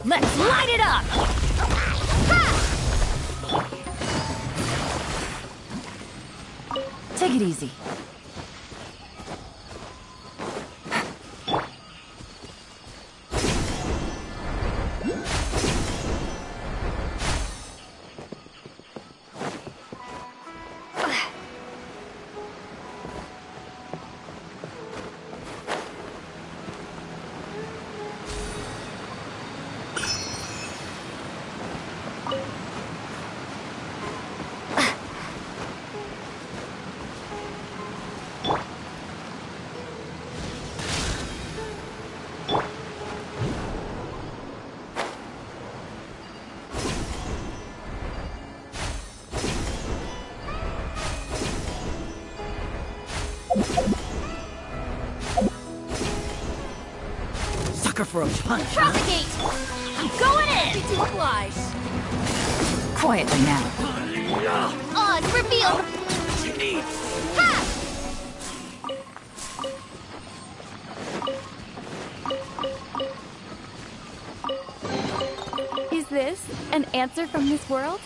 Let's light it up! Take it easy. For a punch. Propagate! I'm going in! It implies. Quietly now. On, reveal! Ha! this an answer from this world?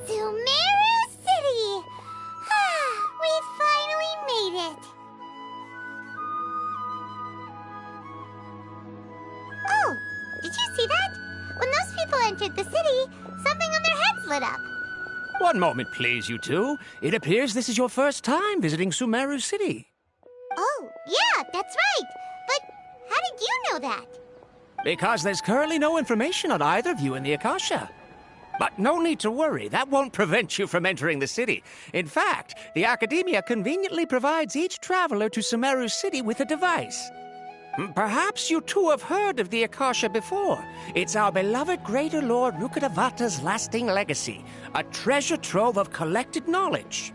Sumeru City! We finally made it! Oh, did you see that? When those people entered the city, something on their heads lit up. One moment, please, you two. It appears this is your first time visiting Sumeru City. Oh, yeah, that's right. But how did you know that? Because there's currently no information on either of you in the Akasha. But no need to worry, that won't prevent you from entering the city. In fact, the Academia conveniently provides each traveler to Sumeru City with a device. Perhaps you two have heard of the Akasha before. It's our beloved Greater Lord Rukkhadevata's lasting legacy, a treasure trove of collected knowledge.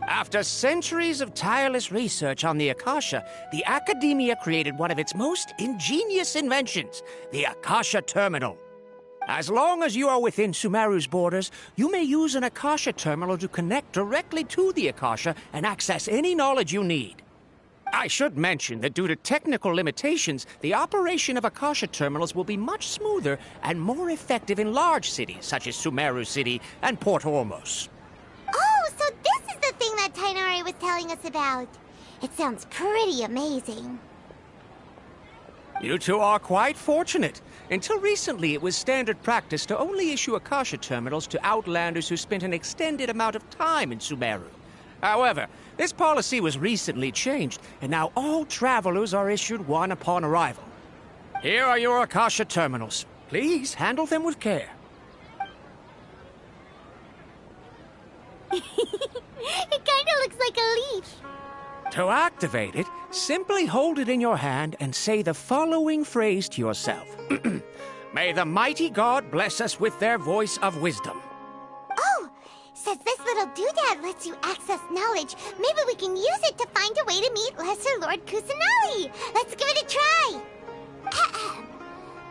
After centuries of tireless research on the Akasha, the Academia created one of its most ingenious inventions, the Akasha Terminal. As long as you are within Sumeru's borders, you may use an Akasha terminal to connect directly to the Akasha and access any knowledge you need. I should mention that due to technical limitations, the operation of Akasha terminals will be much smoother and more effective in large cities such as Sumeru City and Port Ormos. Oh, so this is the thing that Tainari was telling us about. It sounds pretty amazing. You two are quite fortunate. Until recently, it was standard practice to only issue Akasha terminals to outlanders who spent an extended amount of time in Sumeru. However, this policy was recently changed, and now all travelers are issued one upon arrival. Here are your Akasha terminals. Please handle them with care. It kinda looks like a leaf. To activate it, simply hold it in your hand and say the following phrase to yourself. May the mighty God bless us with their voice of wisdom. Oh, since this little doodad lets you access knowledge, maybe we can use it to find a way to meet Lesser Lord Kusanali. Let's give it a try.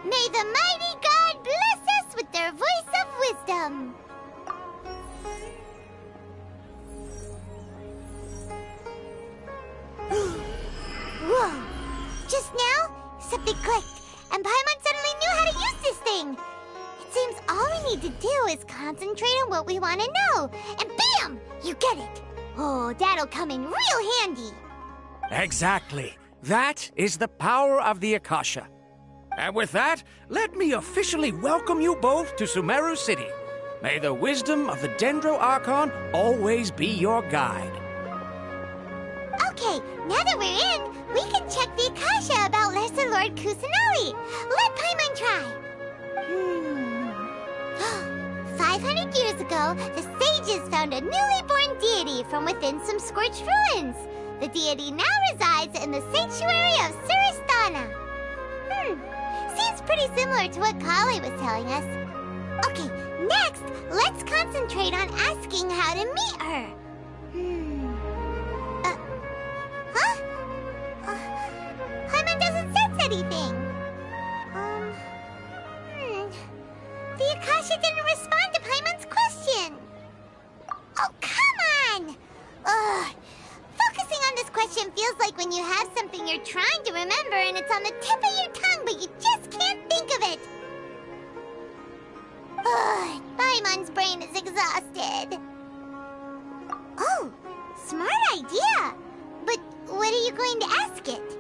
May the mighty God bless us with their voice of wisdom. Whoa! Just now, something clicked, and Paimon suddenly knew how to use this thing. It seems all we need to do is concentrate on what we want to know, and bam! You get it. Oh, that'll come in real handy. Exactly. That is the power of the Akasha. And with that, let me officially welcome you both to Sumeru City. May the wisdom of the Dendro Archon always be your guide. Okay, now that we're in, we can check the Akasha about Lesser Lord Kusanali. Let Paimon try. 500 years ago, the sages found a newly born deity from within some scorched ruins. The deity now resides in the sanctuary of Suristana. Seems pretty similar to what Kali was telling us. Okay, next, let's concentrate on asking how to meet her. Paimon doesn't sense anything. The Akasha didn't respond to Paimon's question. Oh, come on! Ugh. Focusing on this question feels like when you have something you're trying to remember and it's on the tip of your tongue, but you just can't think of it. Ugh, Paimon's brain is exhausted. Oh, smart idea. But what are you going to ask it?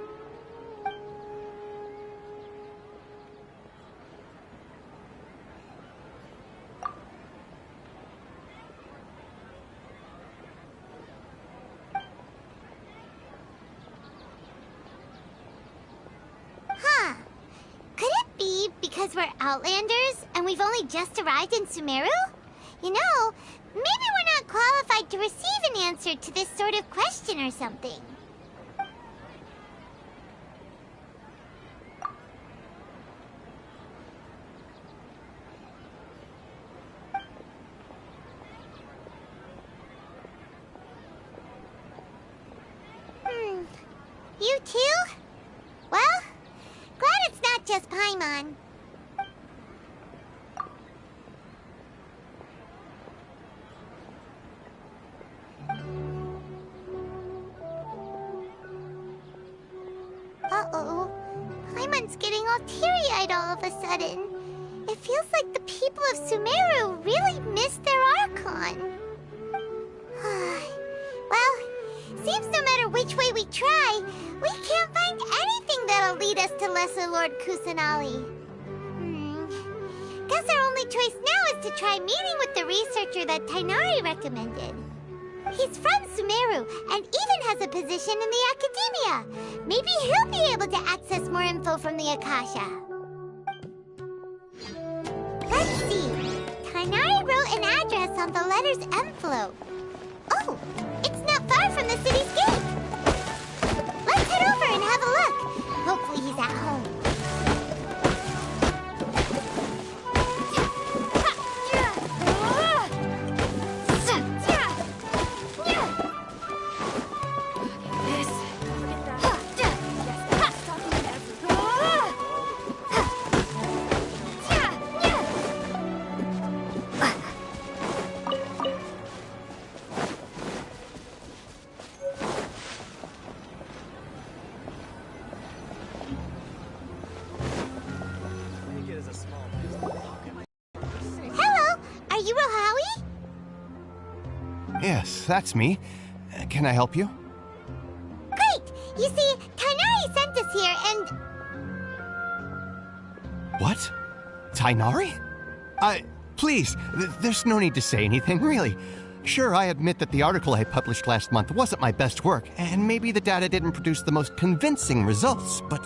Could it be because we're Outlanders and we've only just arrived in Sumeru? You know, maybe we're not qualified to receive an answer to this sort of question or something. You too? Well, glad it's not just Paimon. Uh-oh. Paimon's getting all teary-eyed all of a sudden. It feels like the people of Sumeru really missed their Archon. Well, seems no matter which way we try, we can't find anything that'll lead us to Lesser Lord Kusanali. Guess our only choice now is to try meeting with the researcher that Tainari recommended. He's from Sumeru and even has a position in the Academia. Maybe he'll be able to access more info from the Akasha. Let's see. Tainari wrote an address on the letter's envelope. Oh, it's not far from the city's gate. Let's head over and have a look. Hopefully he's at home. Yes, that's me. Can I help you? Great! You see, Tainari sent us here and... What? Tainari? Please, there's no need to say anything, really. Sure, I admit that the article I published last month wasn't my best work, and maybe the data didn't produce the most convincing results, but...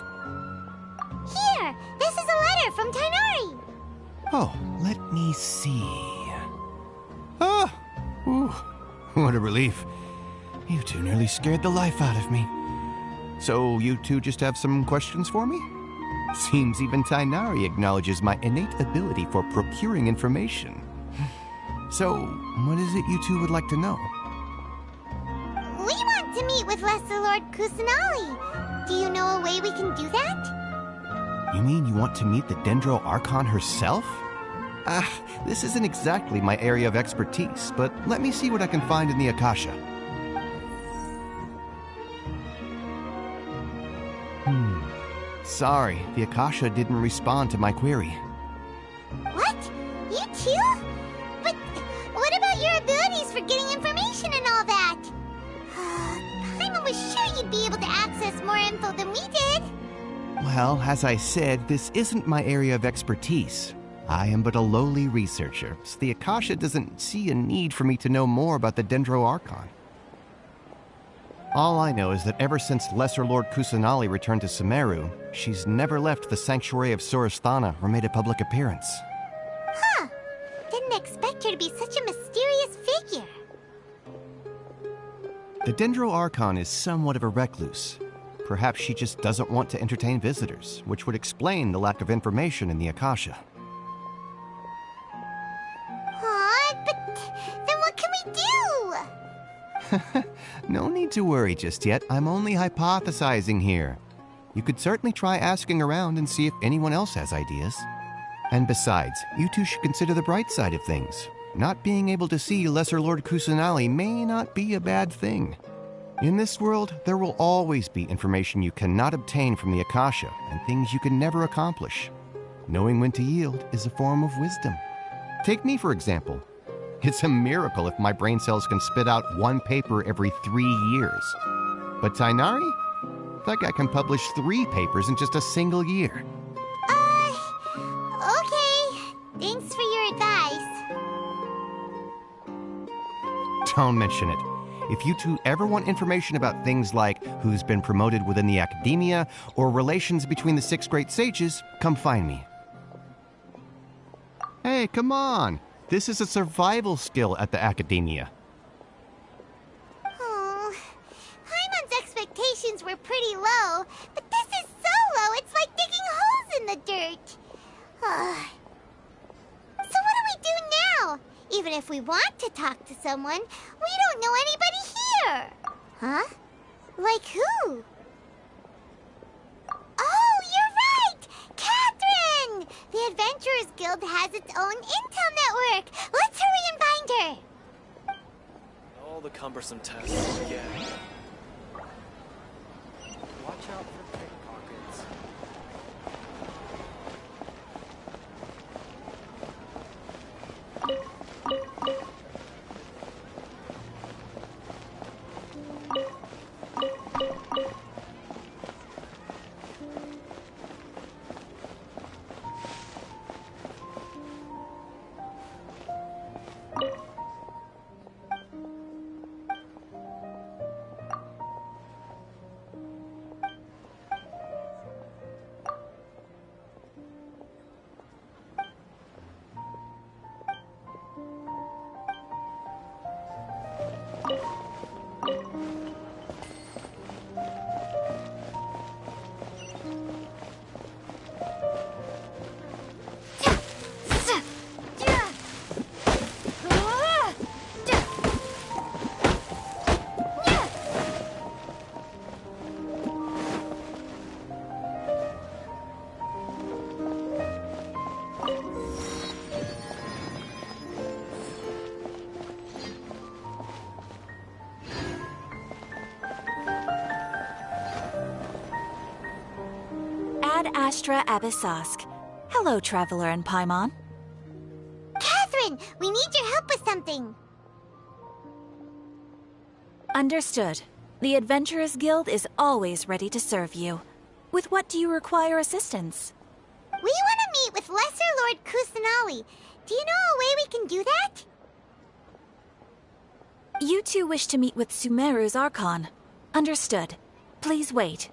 Here! This is a letter from Tainari! Oh, let me see... Oh! Ooh, what a relief. You two nearly scared the life out of me. So, you two just have some questions for me? Seems even Tainari acknowledges my innate ability for procuring information. So, what is it you two would like to know? We want to meet with Lesser Lord Kusanali. Do you know a way we can do that? You mean you want to meet the Dendro Archon herself? This isn't exactly my area of expertise, but let me see what I can find in the Akasha. Sorry, the Akasha didn't respond to my query. What? You too? But what about your abilities for getting information and all that? Paimon was sure you'd be able to access more info than we did. Well, as I said, this isn't my area of expertise. I am but a lowly researcher, so the Akasha doesn't see a need for me to know more about the Dendro Archon. All I know is that ever since Lesser Lord Kusanali returned to Sumeru, she's never left the Sanctuary of Surasthana or made a public appearance. Huh. Didn't expect her to be such a mysterious figure. The Dendro Archon is somewhat of a recluse. Perhaps she just doesn't want to entertain visitors, which would explain the lack of information in the Akasha. But then what can we do? No need to worry just yet. I'm only hypothesizing here. You could certainly try asking around and see if anyone else has ideas. And besides, you two should consider the bright side of things. Not being able to see Lesser Lord Kusanali may not be a bad thing. In this world, there will always be information you cannot obtain from the Akasha and things you can never accomplish. Knowing when to yield is a form of wisdom. Take me, for example. It's a miracle if my brain cells can spit out one paper every 3 years. But Tainari? That guy can publish 3 papers in just a single year. Okay. Thanks for your advice. Don't mention it. If you two ever want information about things like who's been promoted within the academia or relations between the 6 great sages, come find me. Hey, come on! This is a survival skill at the academia. Oh, Paimon's expectations were pretty low, but this is so low, it's like digging holes in the dirt. So what do we do now? Even if we want to talk to someone, we don't know anybody here. Huh? Like who? Oh, you're right! Catherine! The Adventurers Guild has its own intel network. Let's hurry and find her. All the cumbersome tasks again. Watch out for pickpockets. Ad Astra Abyssosk. Hello, Traveler and Paimon. Catherine, we need your help with something. Understood. The Adventurers Guild is always ready to serve you. With what do you require assistance? We want to meet with Lesser Lord Kusanali. Do you know a way we can do that? You two wish to meet with Sumeru's Archon. Understood. Please wait.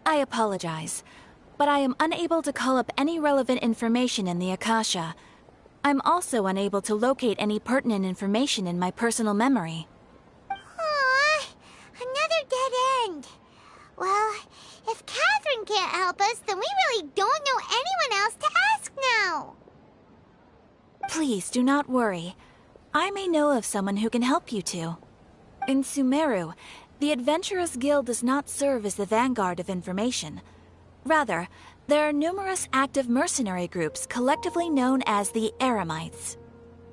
I apologize, but I am unable to call up any relevant information in the Akasha. I'm also unable to locate any pertinent information in my personal memory. Aww, another dead end. Well, if Catherine can't help us, then we really don't know anyone else to ask now. Please do not worry. I may know of someone who can help you two. In Sumeru, the Adventurers Guild does not serve as the vanguard of information. Rather, there are numerous active mercenary groups collectively known as the Eremites.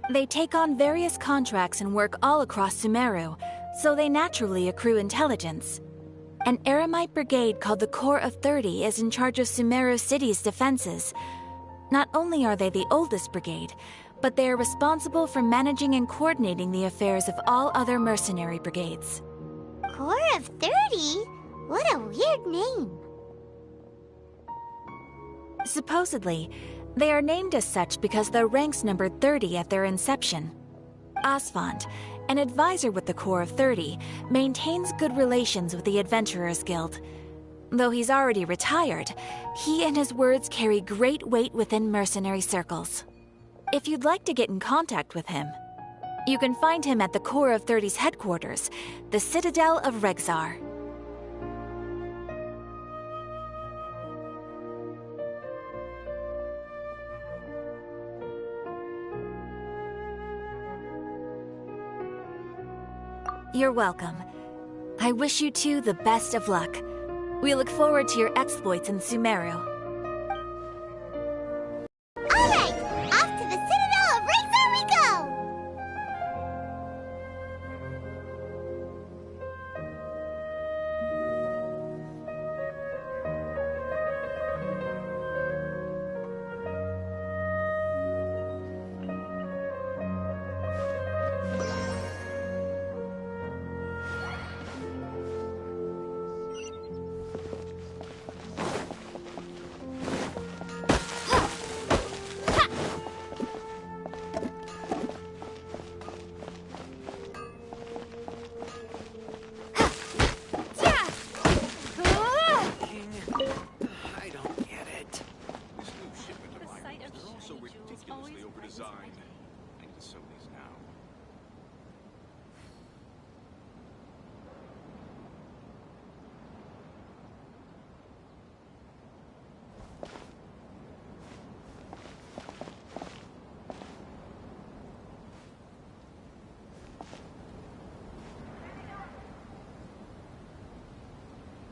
They take on various contracts and work all across Sumeru, so they naturally accrue intelligence. An Eremite brigade called the Corps of 30 is in charge of Sumeru City's defenses. Not only are they the oldest brigade, but they are responsible for managing and coordinating the affairs of all other mercenary brigades. Corps of 30? What a weird name. Supposedly, they are named as such because their ranks numbered 30 at their inception. Asfand, an advisor with the Corps of 30, maintains good relations with the Adventurers Guild. Though he's already retired, he and his words carry great weight within mercenary circles. If you'd like to get in contact with him, you can find him at the Corps of 30's headquarters, the Citadel of Rexar. You're welcome. I wish you two the best of luck. We look forward to your exploits in Sumeru. Alright, off to the Citadel of Rexar we go! I don't get it. This new shipment of items is also ridiculously overdesigned. I need to sew these now.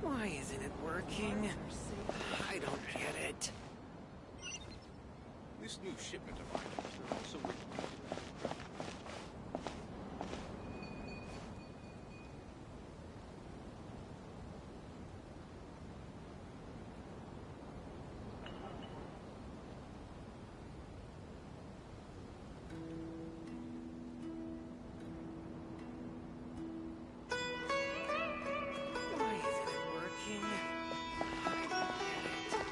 Why isn't it working? I don't get it. This new shipment of items is also ridiculously. Why isn't it working? I don't get it.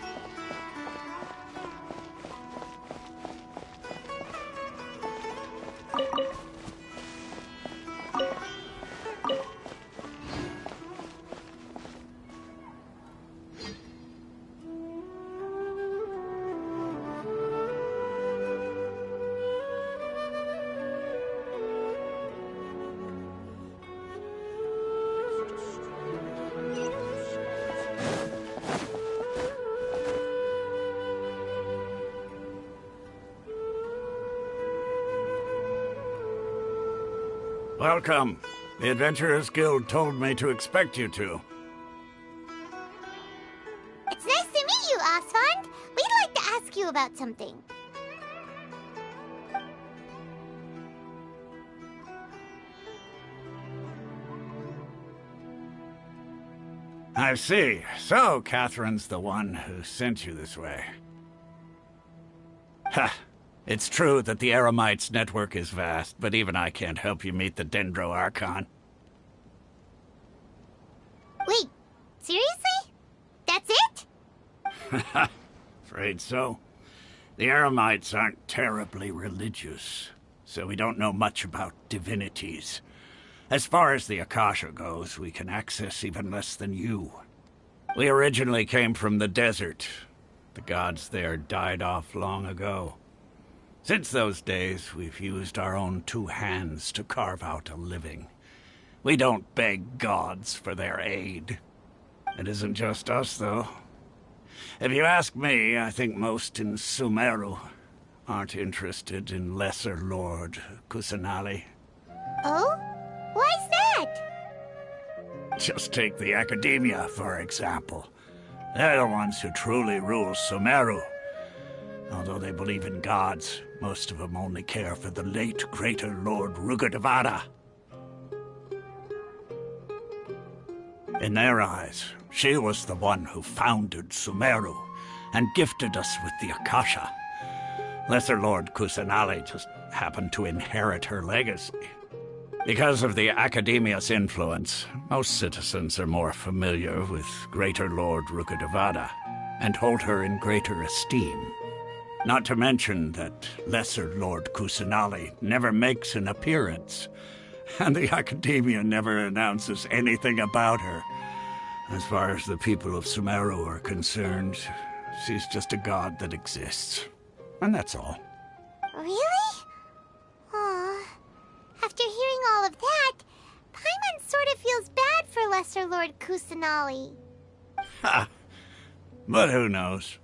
Welcome. The Adventurers Guild told me to expect you two. It's nice to meet you, Asfand. We'd like to ask you about something. I see. So, Catherine's the one who sent you this way. Ha! It's true that the Eremites' network is vast, but even I can't help you meet the Dendro Archon. Wait, seriously? That's it? Afraid so. The Eremites aren't terribly religious, so we don't know much about divinities. As far as the Akasha goes, we can access even less than you. We originally came from the desert. The gods there died off long ago. Since those days, we've used our own 2 hands to carve out a living. We don't beg gods for their aid. It isn't just us, though. If you ask me, I think most in Sumeru aren't interested in Lesser Lord Kusanali. Oh? Why's that? Just take the Academia, for example. They're the ones who truly rule Sumeru. Although they believe in gods, most of them only care for the late Greater Lord Rugadavada. In their eyes, she was the one who founded Sumeru and gifted us with the Akasha. Lesser Lord Kusanali just happened to inherit her legacy. Because of the Academia's influence, most citizens are more familiar with Greater Lord Rugadavada and hold her in greater esteem. Not to mention that Lesser Lord Kusanali never makes an appearance, and the Academia never announces anything about her. As far as the people of Sumeru are concerned, she's just a god that exists. And that's all. Really? Aw. After hearing all of that, Paimon sort of feels bad for Lesser Lord Kusanali. Ha! But who knows?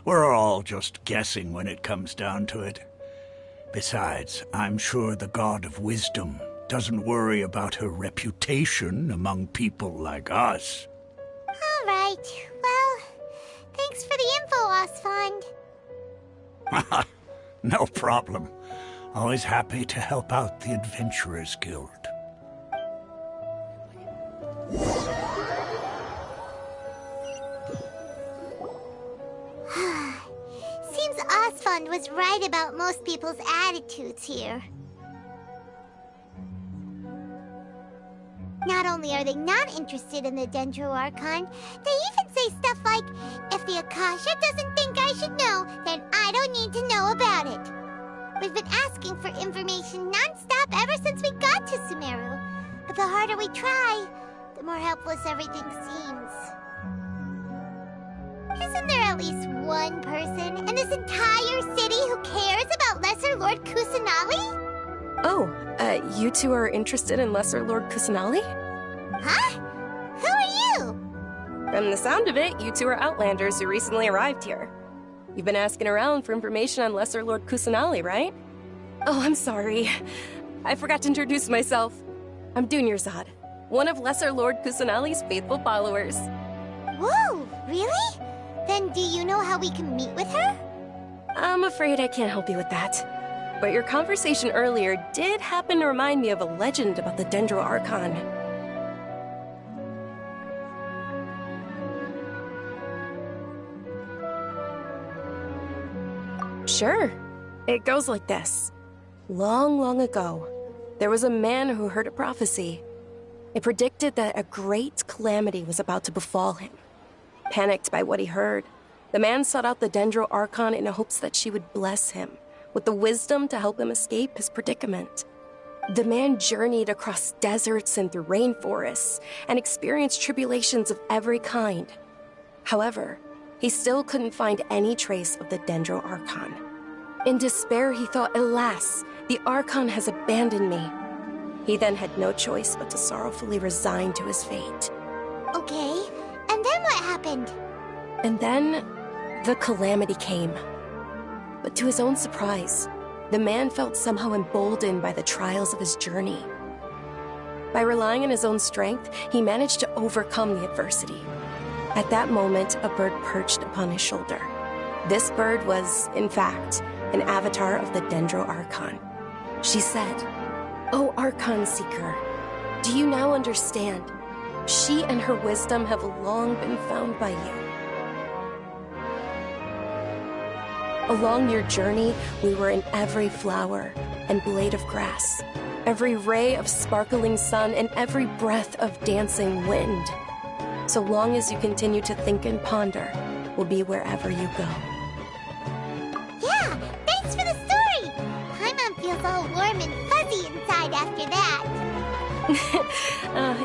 We're all just guessing when it comes down to it. Besides, I'm sure the God of Wisdom doesn't worry about her reputation among people like us. All right. Well, thanks for the info, Osfond. No problem. Always happy to help out the Adventurers Guild. Seems Osfond was right about most people's attitudes here. Not only are they not interested in the Dendro Archon, they even say stuff like, if the Akasha doesn't think I should know, then I don't need to know about it. We've been asking for information non-stop ever since we got to Sumeru. But the harder we try, the more helpless everything seems. Isn't there at least one person in this entire city who cares about Lesser Lord Kusanali? Oh, you two are interested in Lesser Lord Kusanali? Huh? Who are you? From the sound of it, you two are Outlanders who recently arrived here. You've been asking around for information on Lesser Lord Kusanali, right? Oh, I'm sorry. I forgot to introduce myself. I'm Dunyarzad, one of Lesser Lord Kusanali's faithful followers. Whoa, really? Then do you know how we can meet with her? I'm afraid I can't help you with that. But your conversation earlier did happen to remind me of a legend about the Dendro Archon. Sure. It goes like this. Long, long ago, there was a man who heard a prophecy. It predicted that a great calamity was about to befall him. Panicked by what he heard, the man sought out the Dendro Archon in hopes that she would bless him with the wisdom to help him escape his predicament. The man journeyed across deserts and through rainforests and experienced tribulations of every kind. However, he still couldn't find any trace of the Dendro Archon. In despair, he thought, alas, the Archon has abandoned me. He then had no choice but to sorrowfully resign to his fate. Okay, and then what happened? And then, the calamity came. But to his own surprise, the man felt somehow emboldened by the trials of his journey. By relying on his own strength, he managed to overcome the adversity. At that moment, a bird perched upon his shoulder. This bird was, in fact, an avatar of the Dendro Archon. She said, "O Archon Seeker, do you now understand? She and her wisdom have long been found by you. Along your journey, we were in every flower and blade of grass, every ray of sparkling sun, and every breath of dancing wind. So long as you continue to think and ponder, we'll be wherever you go. Yeah, thanks for the story! Paimon feels all warm and fuzzy inside after that.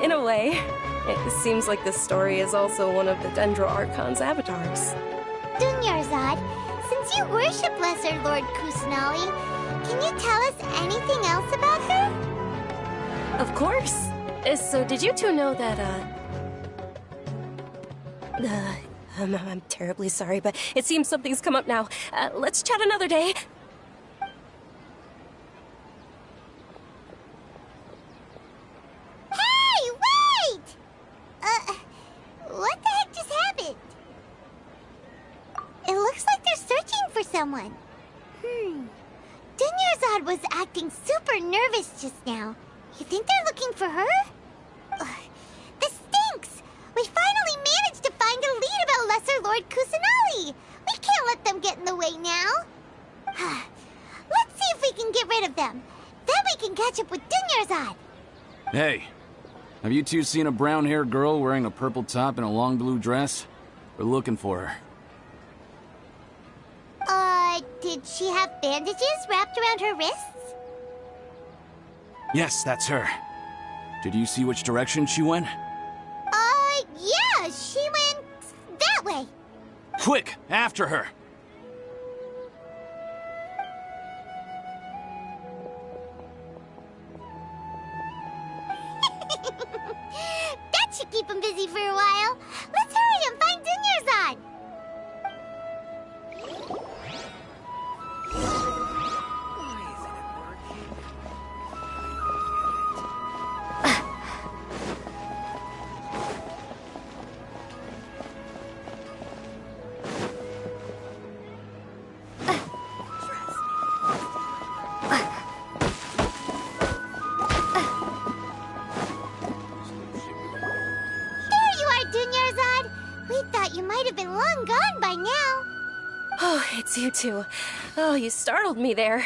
In a way. It seems like this story is also one of the Dendro Archon's avatars. Dunyarzad, since you worship Lesser Lord Kusanali, can you tell us anything else about her? Of course. So did you two know that, I'm terribly sorry, but it seems something's come up now. Let's chat another day. Hey, wait! What the heck just happened? It looks like they're searching for someone. Dunyarzad was acting super nervous just now. You think they're looking for her? This stinks! We finally managed to find a lead about Lesser Lord Kusanali! We can't let them get in the way now. Let's see if we can get rid of them. Then we can catch up with Dunyarzad. Hey, have you two seen a brown-haired girl wearing a purple top and a long blue dress? We're looking for her. Did she have bandages wrapped around her wrists? Yes, that's her. Did you see which direction she went? Yeah, she went that way. Quick, after her! That should keep him busy for a while. Let's hurry and find Dunyarzad. Why isn't it working? There you are, Dunyarzad. We thought you might have been long gone by now. Oh, it's you two. Oh, you startled me there.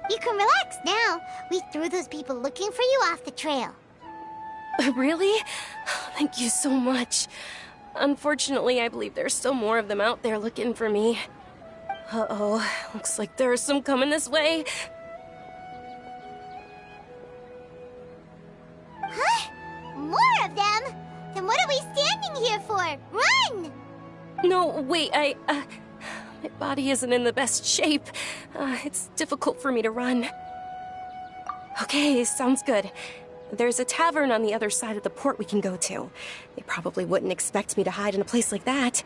You can relax now. We threw those people looking for you off the trail. Really? Thank you so much. Unfortunately, I believe there's still more of them out there looking for me. Uh-oh, looks like there's some coming this way. Huh? More of them? Then what are we standing here for? Run! No, wait, my body isn't in the best shape. It's difficult for me to run. Okay, sounds good. There's a tavern on the other side of the port we can go to. They probably wouldn't expect me to hide in a place like that.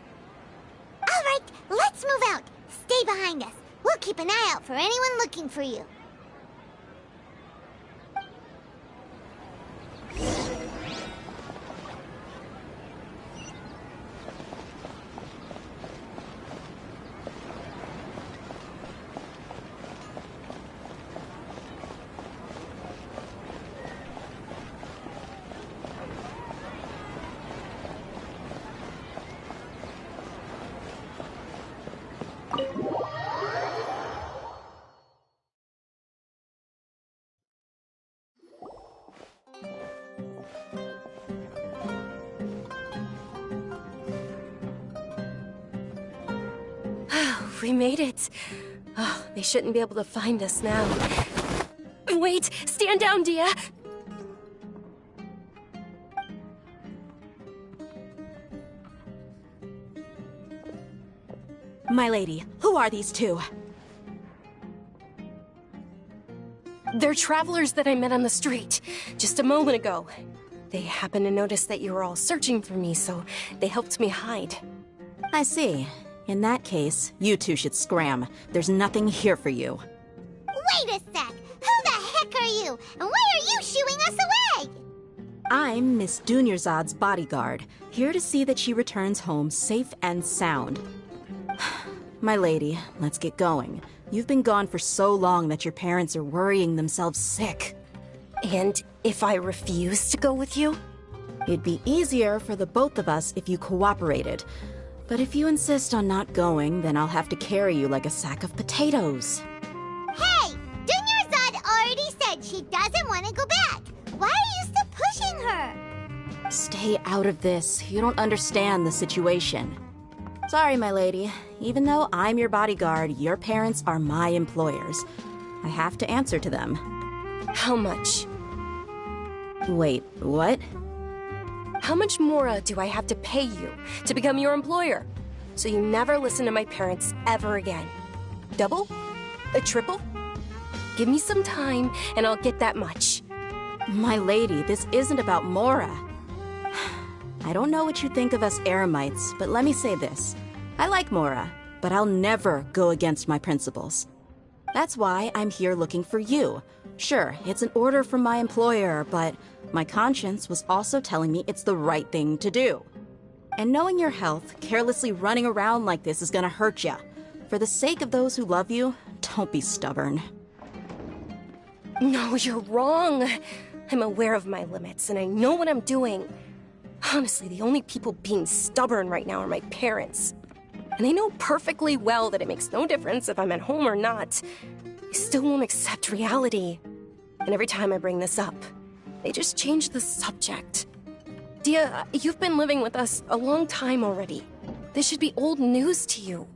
All right, let's move out. Stay behind us. We'll keep an eye out for anyone looking for you. We made it. Oh, they shouldn't be able to find us now. Wait! Stand down, Dia! My lady, who are these two? They're travelers that I met on the street just a moment ago. They happened to notice that you were all searching for me, so they helped me hide. I see. In that case, you two should scram. There's nothing here for you. Wait a sec! Who the heck are you? And why are you shooing us away? I'm Miss Dunyarzad's bodyguard, here to see that she returns home safe and sound. My lady, let's get going. You've been gone for so long that your parents are worrying themselves sick. And if I refuse to go with you? It'd be easier for the both of us if you cooperated. But if you insist on not going, then I'll have to carry you like a sack of potatoes. Hey! Dunyarzad already said she doesn't want to go back. Why are you still pushing her? Stay out of this. You don't understand the situation. Sorry, my lady. Even though I'm your bodyguard, your parents are my employers. I have to answer to them. How much? Wait, what? How much more do I have to pay you to become your employer? So you never listen to my parents ever again. Double? A triple? Give me some time and I'll get that much. My lady, this isn't about Mora. I don't know what you think of us Eremites, but let me say this. I like Mora, but I'll never go against my principles. That's why I'm here looking for you. Sure, it's an order from my employer, but my conscience was also telling me it's the right thing to do. And knowing your health, carelessly running around like this is gonna hurt ya. For the sake of those who love you, don't be stubborn. No, you're wrong. I'm aware of my limits, and I know what I'm doing. Honestly, the only people being stubborn right now are my parents. And they know perfectly well that it makes no difference if I'm at home or not. They still won't accept reality. And every time I bring this up, they just change the subject. Dia, you've been living with us a long time already. This should be old news to you.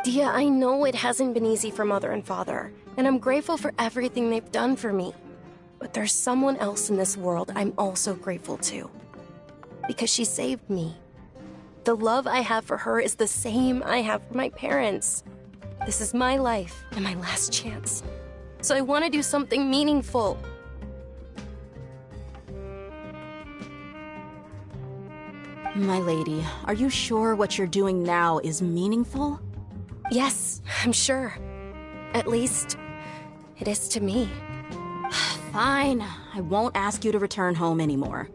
Dia, I know it hasn't been easy for Mother and Father, and I'm grateful for everything they've done for me. But there's someone else in this world I'm also grateful to. Because she saved me. The love I have for her is the same I have for my parents. This is my life and my last chance. So I want to do something meaningful. My lady, are you sure what you're doing now is meaningful? Yes, I'm sure. At least, it is to me. Fine, I won't ask you to return home anymore.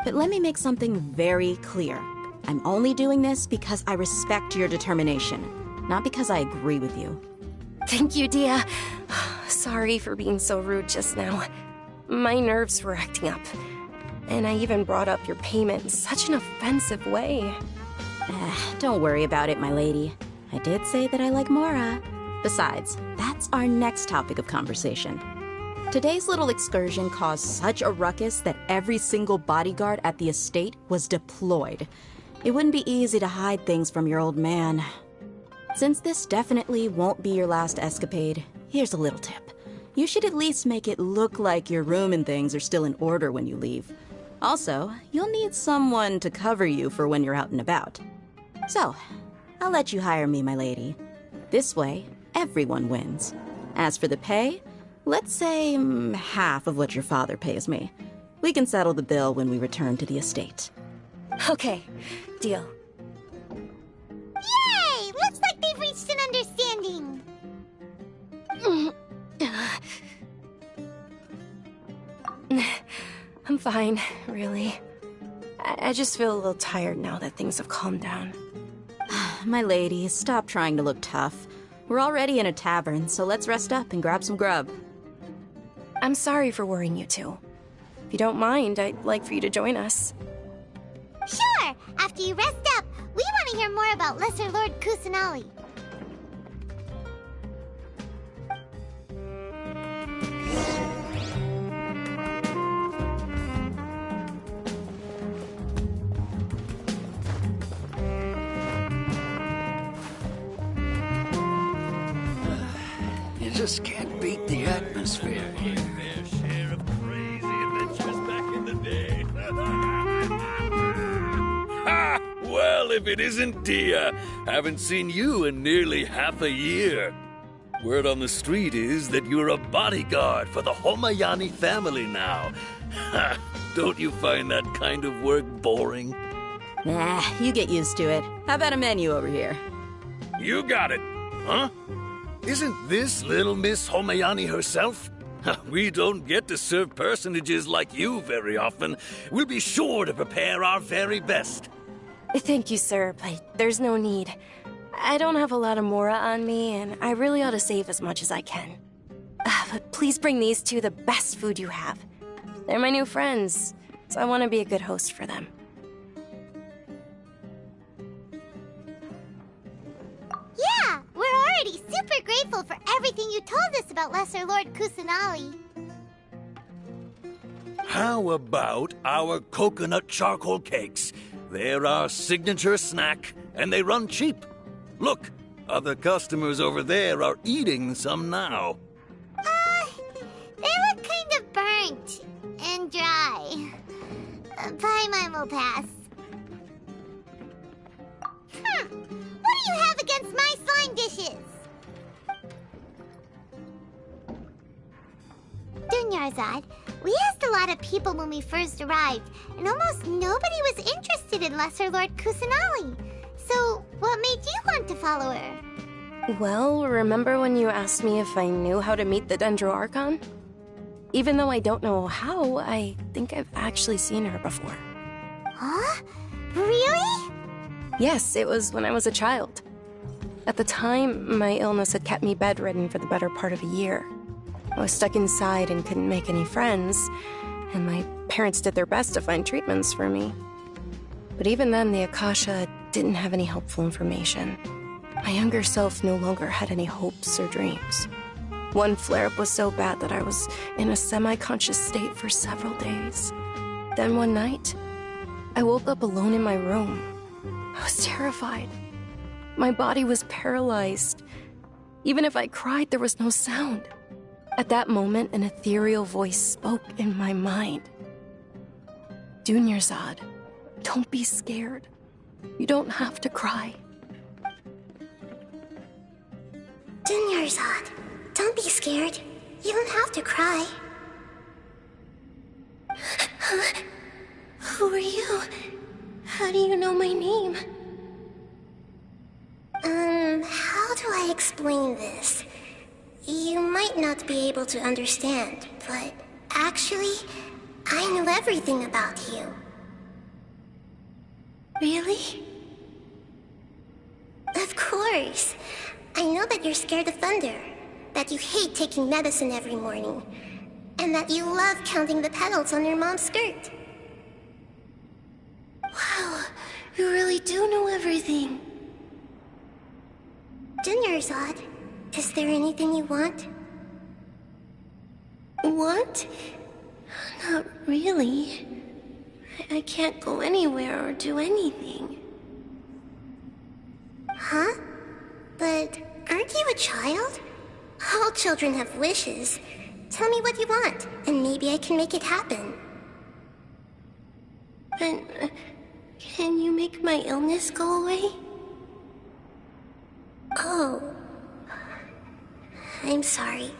But let me make something very clear. I'm only doing this because I respect your determination, not because I agree with you. Thank you, Dia. Sorry for being so rude just now. My nerves were acting up. And I even brought up your payment in such an offensive way. Don't worry about it, my lady. I did say that I like Mora. Besides, that's our next topic of conversation. Today's little excursion caused such a ruckus that every single bodyguard at the estate was deployed. It wouldn't be easy to hide things from your old man. Since this definitely won't be your last escapade, here's a little tip. You should at least make it look like your room and things are still in order when you leave. Also, you'll need someone to cover you for when you're out and about. So, I'll let you hire me, my lady. This way, everyone wins. As for the pay, let's say half of what your father pays me. We can settle the bill when we return to the estate. Okay, deal. Yay! Looks like they've reached an understanding. I'm fine, really. I just feel a little tired now that things have calmed down. My lady, stop trying to look tough. We're already in a tavern, so let's rest up and grab some grub. I'm sorry for worrying you two. If you don't mind, I'd like for you to join us. Sure! After you rest up, we want to hear more about Lesser Lord Kusanali. You just can't beat the atmosphere here. Their share of crazy adventures back in the day. Ha! Well, if it isn't Dia, haven't seen you in nearly half a year. Word on the street is that you're a bodyguard for the Homayani family now. Ha! Don't you find that kind of work boring? Nah, you get used to it. How about a menu over here? You got it, huh? Isn't this little Miss Homayani herself? We don't get to serve personages like you very often. We'll be sure to prepare our very best. Thank you, sir, but there's no need. I don't have a lot of Mora on me, and I really ought to save as much as I can. But please bring these two the best food you have. They're my new friends, so I want to be a good host for them. Yeah, we're already super grateful for everything you told us about Lesser Lord Kusanali. How about our coconut charcoal cakes? They're our signature snack, and they run cheap. Look, other customers over there are eating some now. They look kind of burnt and dry. Paimon will pass. What do you have against my slime dishes? Dunyarzad, we asked a lot of people when we first arrived, and almost nobody was interested in Lesser Lord Kusanali. So, what made you want to follow her? Well, remember when you asked me if I knew how to meet the Dendro Archon? Even though I don't know how, I think I've actually seen her before. Huh? Really? Yes, it was when I was a child. At the time, my illness had kept me bedridden for the better part of a year. I was stuck inside and couldn't make any friends, and my parents did their best to find treatments for me. But even then, the Akasha didn't have any helpful information. My younger self no longer had any hopes or dreams. One flare-up was so bad that I was in a semi-conscious state for several days. Then one night, I woke up alone in my room. I was terrified. My body was paralyzed. Even if I cried, there was no sound. At that moment, an ethereal voice spoke in my mind. Dunyarzad, don't be scared. You don't have to cry. Dunyarzad, don't be scared. You don't have to cry. Who are you? How do you know my name? How do I explain this? You might not be able to understand, but actually, I know everything about you. Really? Of course. I know that you're scared of thunder, that you hate taking medicine every morning, and that you love counting the petals on your mom's skirt. Wow, you really do know everything. Dunyarzad, is there anything you want? Want? Not really. I can't go anywhere or do anything. Huh? But aren't you a child? All children have wishes. Tell me what you want, and maybe I can make it happen. But can you make my illness go away? Oh. I'm sorry.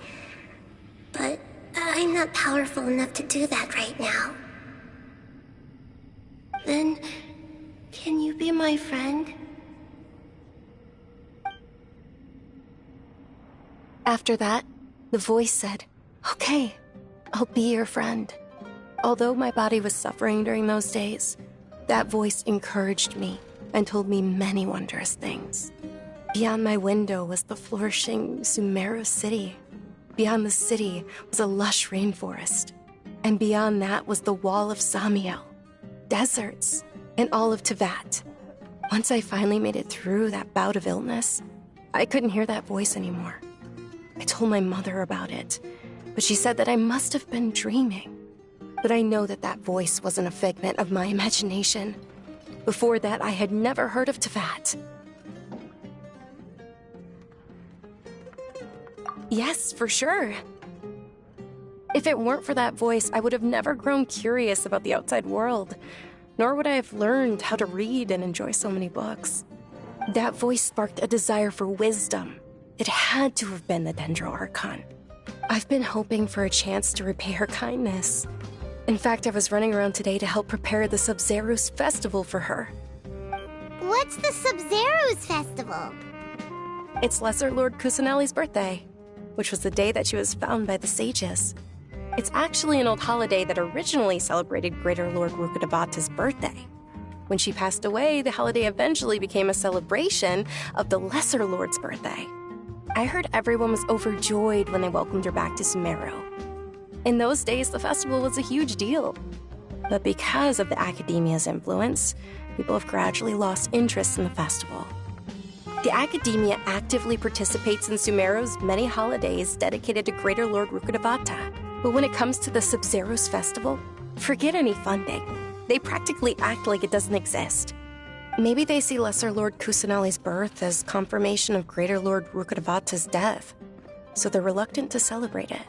But I'm not powerful enough to do that right now. Then, can you be my friend? After that, the voice said, "Okay, I'll be your friend." Although my body was suffering during those days, that voice encouraged me and told me many wondrous things. Beyond my window was the flourishing Sumeru city. Beyond the city was a lush rainforest. And beyond that was the wall of Samiel, deserts, and all of Tevat. Once I finally made it through that bout of illness, I couldn't hear that voice anymore. I told my mother about it, but she said that I must have been dreaming. But I know that that voice wasn't a figment of my imagination. Before that, I had never heard of Tevat. Yes, for sure. If it weren't for that voice, I would have never grown curious about the outside world, nor would I have learned how to read and enjoy so many books. That voice sparked a desire for wisdom. It had to have been the Dendro Archon. I've been hoping for a chance to repay her kindness. In fact, I was running around today to help prepare the Sub-Zerus festival for her. What's the Sub-Zerus festival? It's Lesser Lord Kusanali's birthday, which was the day that she was found by the sages. It's actually an old holiday that originally celebrated Greater Lord Rukkhadevata's birthday. When she passed away, the holiday eventually became a celebration of the Lesser Lord's birthday. I heard everyone was overjoyed when they welcomed her back to Sumeru. In those days, the festival was a huge deal. But because of the Academia's influence, people have gradually lost interest in the festival. The Academia actively participates in Sumeru's many holidays dedicated to Greater Lord Rukkhadevata. But when it comes to the Sub-Zero's festival, forget any funding. They practically act like it doesn't exist. Maybe they see Lesser Lord Kusanali's birth as confirmation of Greater Lord Rukkhadevata's death, so they're reluctant to celebrate it.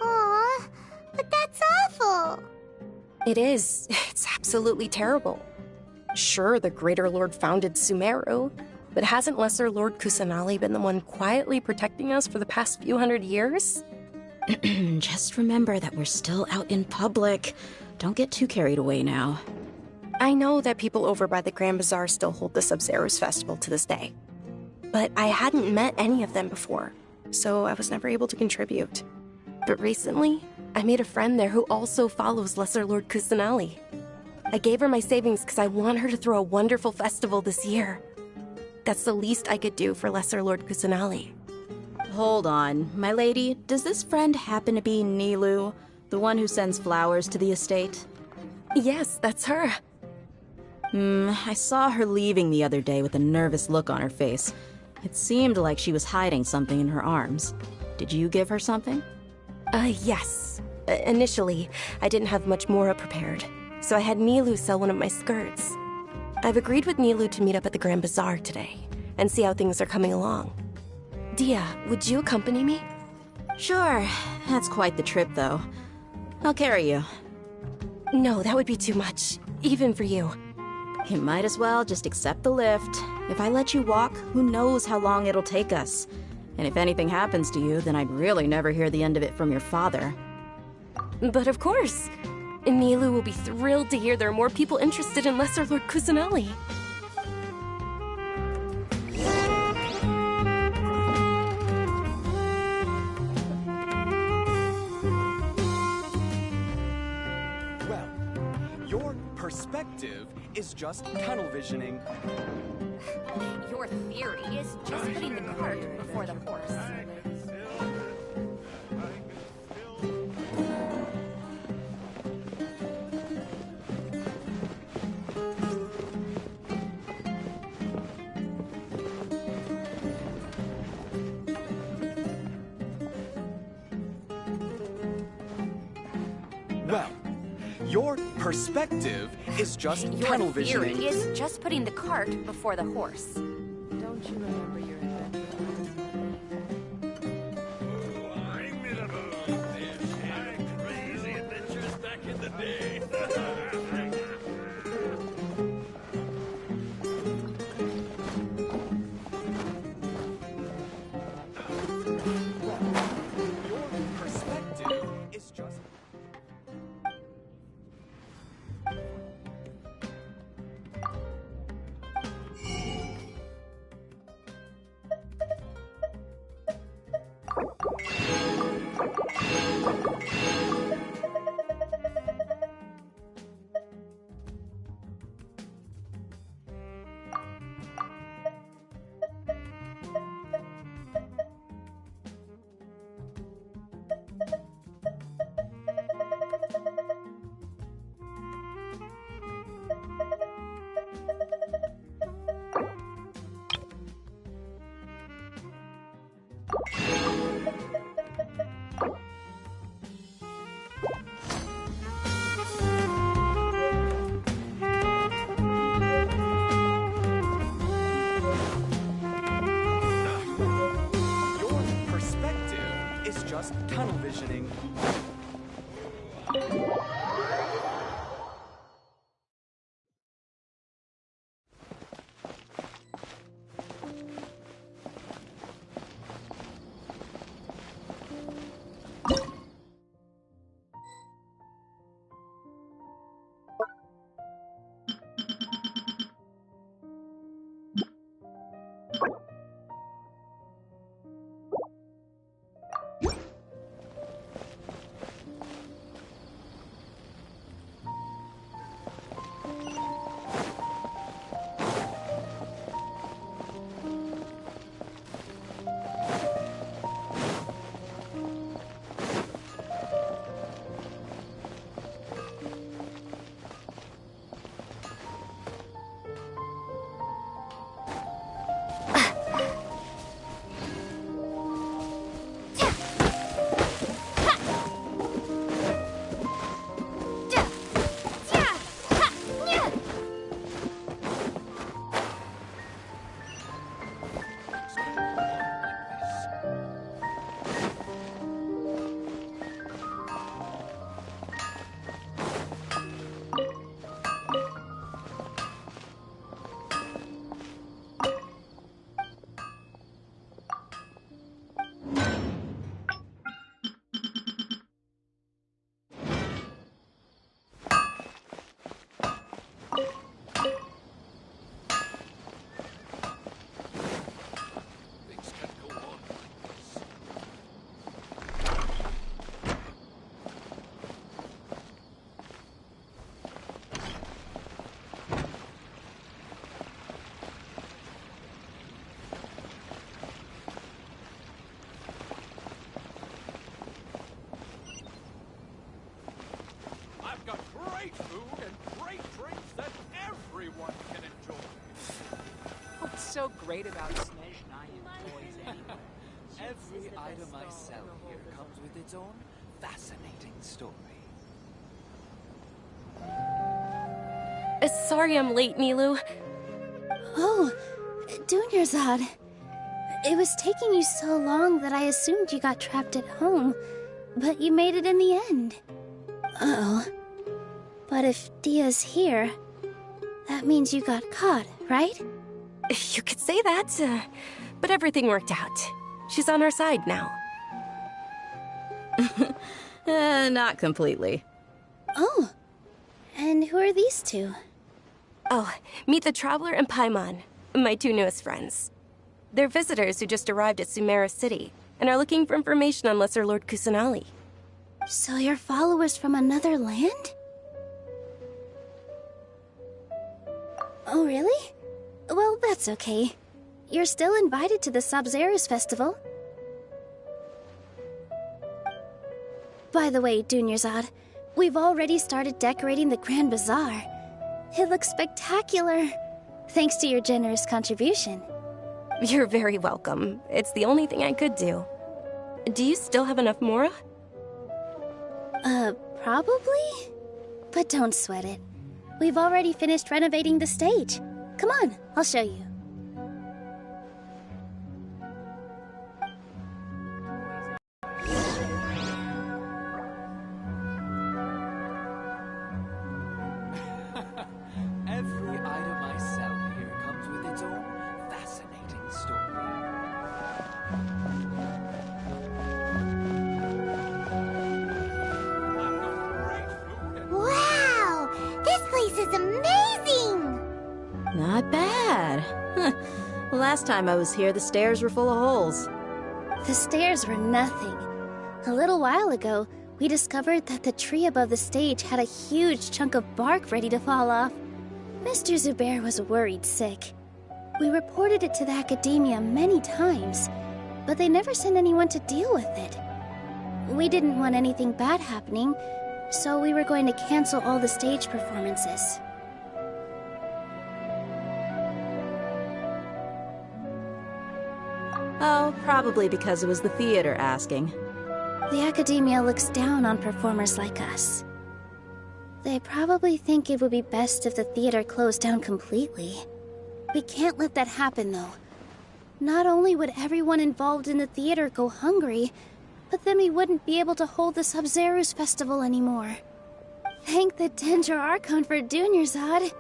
Aw, but that's awful. It is. It's absolutely terrible. Sure, the Greater Lord founded Sumeru, but hasn't Lesser Lord Kusanali been the one quietly protecting us for the past few hundred years? Just remember that we're still out in public. Don't get too carried away now. I know that people over by the Grand Bazaar still hold the Sub-Zero's festival to this day. But I hadn't met any of them before, so I was never able to contribute. But recently, I made a friend there who also follows Lesser Lord Kusanali. I gave her my savings because I want her to throw a wonderful festival this year. That's the least I could do for Lesser Lord Kusanali. Hold on, my lady. Does this friend happen to be Nilu, the one who sends flowers to the estate? Yes, that's her. I saw her leaving the other day with a nervous look on her face. It seemed like she was hiding something in her arms. Did you give her something? Yes. Initially, I didn't have much more prepared, so I had Nilu sell one of my skirts. I've agreed with Nilu to meet up at the Grand Bazaar today, and see how things are coming along. Dia, would you accompany me? Sure. That's quite the trip, though. I'll carry you. No, that would be too much, even for you. You might as well just accept the lift. If I let you walk, who knows how long it'll take us. And if anything happens to you, then I'd really never hear the end of it from your father. But of course. Nilu will be thrilled to hear there are more people interested in Lesser Lord Kusanali. Well, your perspective is just tunnel visioning. Your theory is just putting the cart before the horse. Well, your perspective is just tunnel visioning. Your theory is just putting the cart before the horse. Don't you remember your adventure? I'm in a mood. There's crazy adventures back in the day. Your perspective is just... tunnel visioning. everyone can enjoy. What's so great about Snezhnaya toys anyway? Every item I sell here comes with its own fascinating story. Sorry I'm late, Nilu. Oh, Dunyarzad. It was taking you so long that I assumed you got trapped at home, but you made it in the end. Uh-oh. But if Dia's here, that means you got caught, right? You could say that, but everything worked out. She's on our side now. Not completely. Oh, and who are these two? Oh, meet the Traveler and Paimon, my two newest friends. They're visitors who just arrived at Sumeru City and are looking for information on Lesser Lord Kusanali. So you're followers from another land? Oh, really? Well, that's okay. You're still invited to the Sabzerus Festival. By the way, Dunyarzad, we've already started decorating the Grand Bazaar. It looks spectacular, thanks to your generous contribution. You're very welcome. It's the only thing I could do. Do you still have enough Mora? Probably? But don't sweat it. We've already finished renovating the stage. Come on, I'll show you. Every item I sell here comes with its own fascinating story. Wow! This place is amazing! Not bad. Last time I was here, the stairs were full of holes. The stairs were nothing. A little while ago, we discovered that the tree above the stage had a huge chunk of bark ready to fall off. Mr. Zubair was worried sick. We reported it to the academia many times, but they never sent anyone to deal with it. We didn't want anything bad happening, so we were going to cancel all the stage performances. Oh, probably because it was the theater asking. The academia looks down on performers like us. They probably think it would be best if the theater closed down completely. We can't let that happen, though. Not only would everyone involved in the theater go hungry, but then we wouldn't be able to hold the Sabzerus Festival anymore. Thank the Danger Archon for Dunyarzad.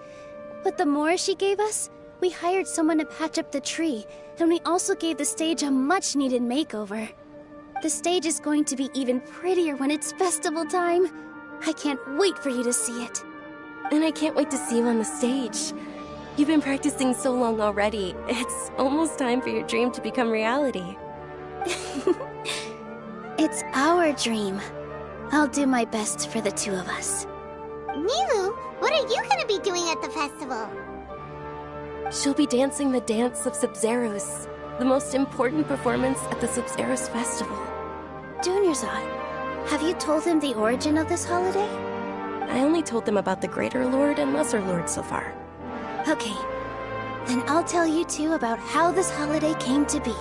With the Mora she gave us, we hired someone to patch up the tree, and we also gave the stage a much-needed makeover. The stage is going to be even prettier when it's festival time. I can't wait for you to see it. And I can't wait to see you on the stage. You've been practicing so long already. It's almost time for your dream to become reality. It's our dream. I'll do my best for the two of us. Nilu, what are you gonna be doing at the festival? She'll be dancing the dance of Sabzerus, the most important performance at the Sabzerus Festival. Dunyarzad, have you told them the origin of this holiday? I only told them about the Greater Lord and Lesser Lord so far. Okay, then I'll tell you two about how this holiday came to be.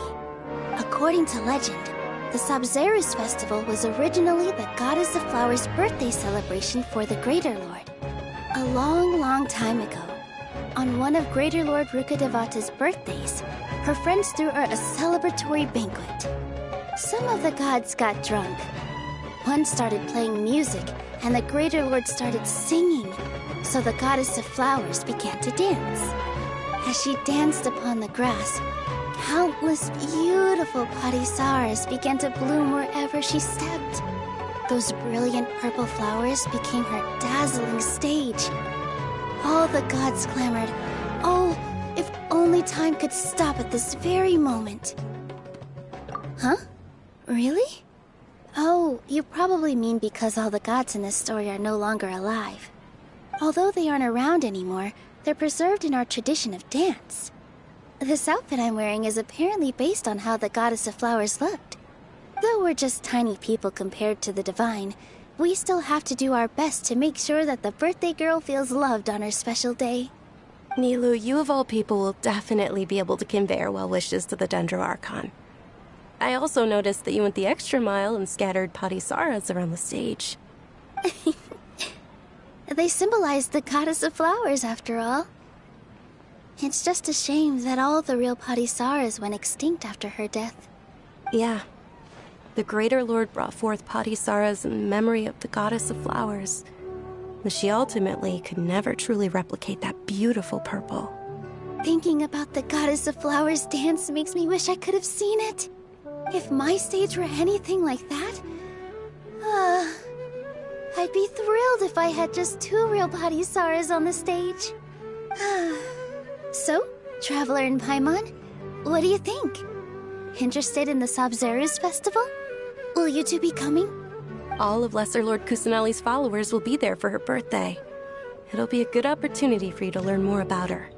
According to legend, the Sabzerus Festival was originally the Goddess of Flowers' birthday celebration for the Greater Lord. A long, long time ago, on one of Greater Lord Rukkhadevata's birthdays, her friends threw her a celebratory banquet. Some of the gods got drunk. One started playing music, and the Greater Lord started singing, so the Goddess of Flowers began to dance. As she danced upon the grass, countless beautiful parisaras began to bloom wherever she stepped. Those brilliant purple flowers became her dazzling stage. All the gods clamored, "Oh, if only time could stop at this very moment." Huh? Really? Oh, you probably mean because all the gods in this story are no longer alive. Although they aren't around anymore, they're preserved in our tradition of dance. This outfit I'm wearing is apparently based on how the Goddess of Flowers looked. Though we're just tiny people compared to the divine, we still have to do our best to make sure that the birthday girl feels loved on her special day. Nilu, you of all people will definitely be able to convey our well wishes to the Dendro Archon. I also noticed that you went the extra mile and scattered Patisaras around the stage. They symbolize the goddess of flowers, after all. It's just a shame that all the real Patisaras went extinct after her death. Yeah. The Greater Lord brought forth Patisaras in memory of the goddess of flowers. But she ultimately could never truly replicate that beautiful purple. Thinking about the goddess of flowers dance makes me wish I could have seen it. If my stage were anything like that, I'd be thrilled if I had just 2 real Patisaras on the stage. So, Traveler and Paimon, what do you think? Interested in the Sabzeruz festival? Will you two be coming? All of Lesser Lord Kusanali's followers will be there for her birthday. It'll be a good opportunity for you to learn more about her.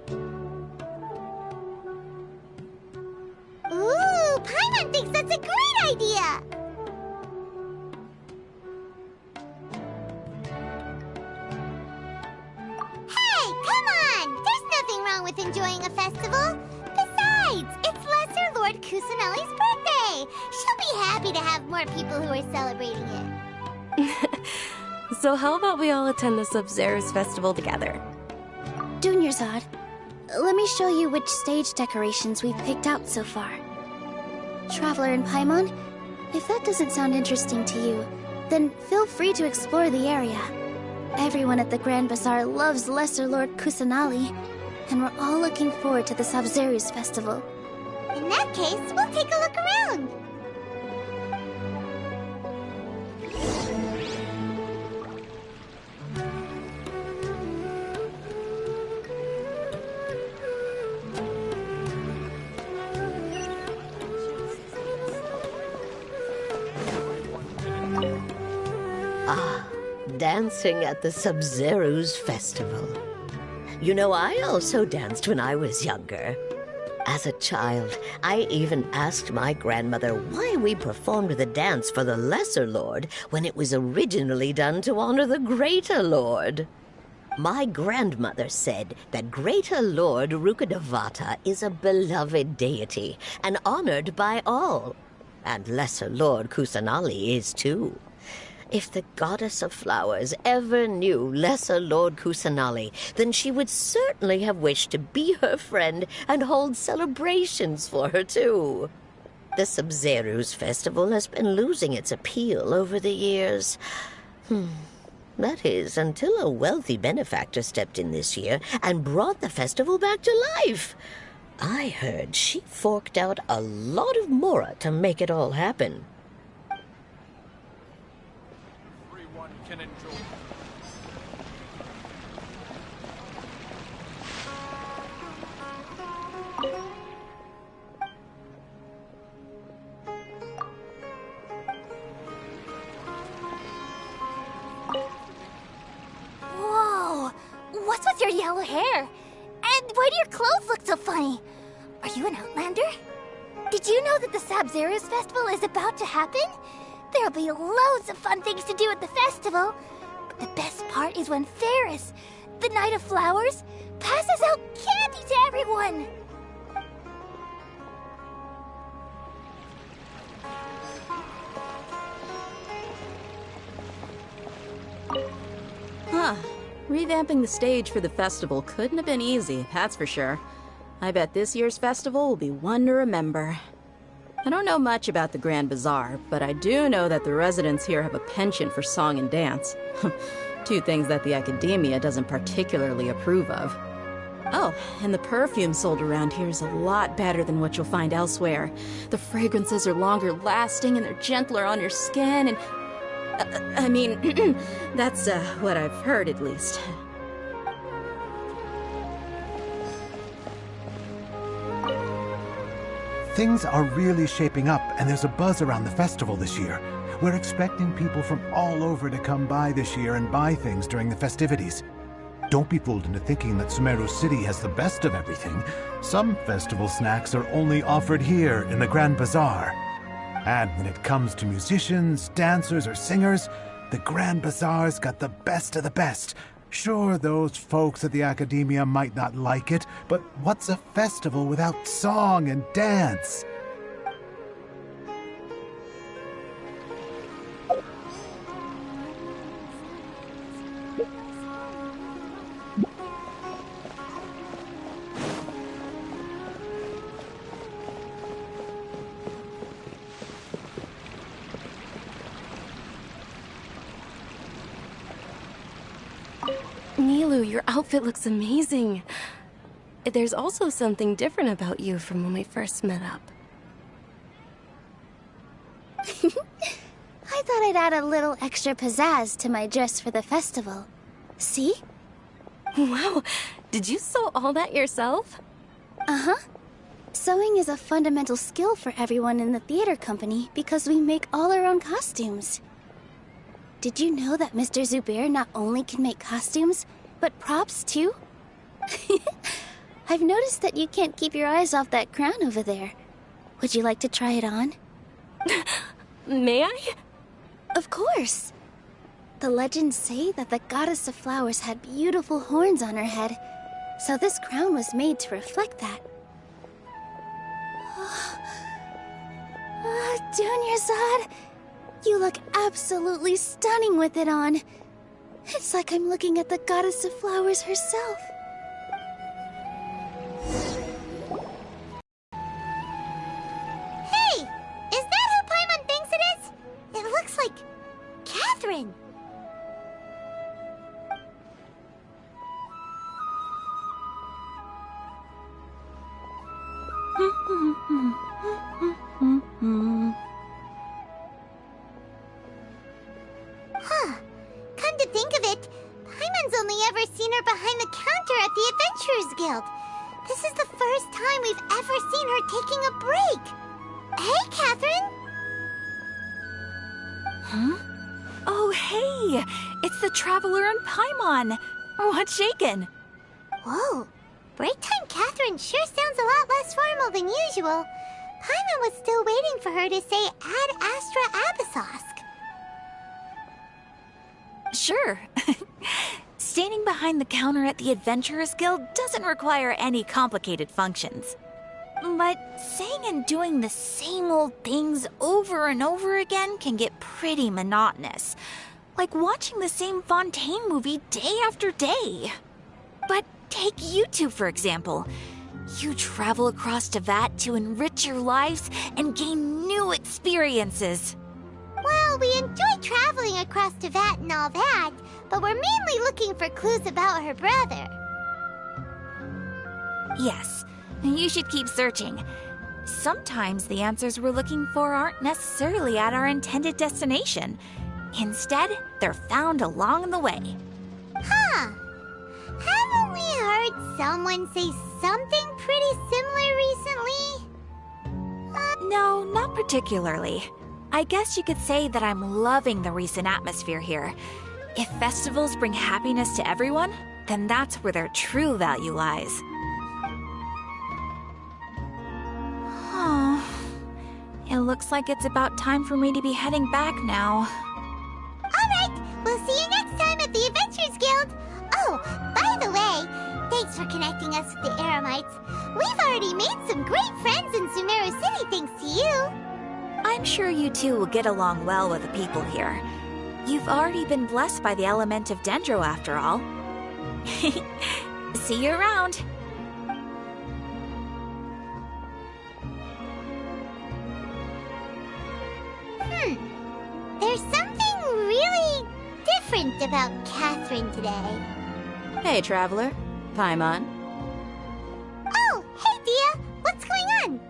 Ooh, Paimon thinks that's a great idea! Hey, come on! There's nothing wrong with enjoying a festival. Besides, it's Lesser Lord Kusanali's birthday. She'll be happy to have more people who are celebrating it. So how about we all attend the Sabzeruz festival together? Dunyarzad, let me show you which stage decorations we've picked out so far. Traveler and Paimon, if that doesn't sound interesting to you, then feel free to explore the area. Everyone at the Grand Bazaar loves Lesser Lord Kusanali, and we're all looking forward to the Sabzeruz festival. In that case, we'll take a look around. Dancing at the Sabzeruz festival. You know, I also danced when I was younger. As a child, I even asked my grandmother why we performed the dance for the Lesser Lord when it was originally done to honor the Greater Lord. My grandmother said that Greater Lord Rukkhadevata is a beloved deity and honored by all. And Lesser Lord Kusanali is too. If the goddess of flowers ever knew Lesser Lord Kusanali, then she would certainly have wished to be her friend and hold celebrations for her, too. The Sabzeruz festival has been losing its appeal over the years. That is, until a wealthy benefactor stepped in this year and brought the festival back to life. I heard she forked out a lot of mora to make it all happen. Can enjoy. Whoa! What's with your yellow hair? And why do your clothes look so funny? Are you an Outlander? Did you know that the Sabzeruz festival is about to happen? There'll be loads of fun things to do at the festival. But the best part is when Ferris, the Knight of Flowers, passes out candy to everyone. Huh. Revamping the stage for the festival couldn't have been easy, that's for sure. I bet this year's festival will be one to remember. I don't know much about the Grand Bazaar, but I do know that the residents here have a penchant for song and dance. 2 things that the Academia doesn't particularly approve of. Oh, and the perfume sold around here is a lot better than what you'll find elsewhere. The fragrances are longer lasting and they're gentler on your skin and... I mean, that's what I've heard at least. Things are really shaping up, and there's a buzz around the festival this year. We're expecting people from all over to come by this year and buy things during the festivities. Don't be fooled into thinking that Sumeru City has the best of everything. Some festival snacks are only offered here in the Grand Bazaar. And when it comes to musicians, dancers, or singers, the Grand Bazaar's got the best of the best. Sure, those folks at the Academia might not like it, but what's a festival without song and dance? Nilu, your outfit looks amazing. There's also something different about you from when we first met up. I thought I'd add a little extra pizzazz to my dress for the festival. See? Wow, did you sew all that yourself? Uh-huh. Sewing is a fundamental skill for everyone in the theater company because we make all our own costumes. Did you know that Mr. Zubair not only can make costumes, but props too? I've noticed that you can't keep your eyes off that crown over there. Would you like to try it on? May I? Of course. The legends say that the goddess of flowers had beautiful horns on her head, so this crown was made to reflect that. Dunyarzad, you look absolutely stunning with it on. It's like I'm looking at the goddess of flowers herself. Hey! Is that who Paimon thinks it is? It looks like Catherine. Huh. Come to think of it, Paimon's only ever seen her behind the counter at the Adventurers Guild. This is the first time we've ever seen her taking a break. Hey, Catherine! Huh? Oh, hey! It's the Traveler and Paimon! What's shaken? Whoa. Break time Catherine sure sounds a lot less formal than usual. Paimon was still waiting for her to say Ad Astra Abyssosque. Sure. Standing behind the counter at the Adventurers Guild doesn't require any complicated functions. But saying and doing the same old things over and over again can get pretty monotonous. Like watching the same Fontaine movie day after day. But take you two, for example. You travel across Tevat to enrich your lives and gain new experiences. Well, we enjoy traveling across Tevat and all that, but we're mainly looking for clues about her brother. Yes, you should keep searching. Sometimes the answers we're looking for aren't necessarily at our intended destination. Instead, they're found along the way. Huh. Haven't we heard someone say something pretty similar recently? No, not particularly. I guess you could say that I'm loving the recent atmosphere here. If festivals bring happiness to everyone, then that's where their true value lies. Oh, it looks like it's about time for me to be heading back now. Alright, we'll see you next time at the Adventurers Guild. Oh, by the way, thanks for connecting us with the Eremites. We've already made some great friends in Sumeru City thanks to you. I'm sure you two will get along well with the people here. You've already been blessed by the element of Dendro after all. See you around. There's something really different about Catherine today. Hey, Traveler. Paimon. Oh, hey, Dia. What's going on?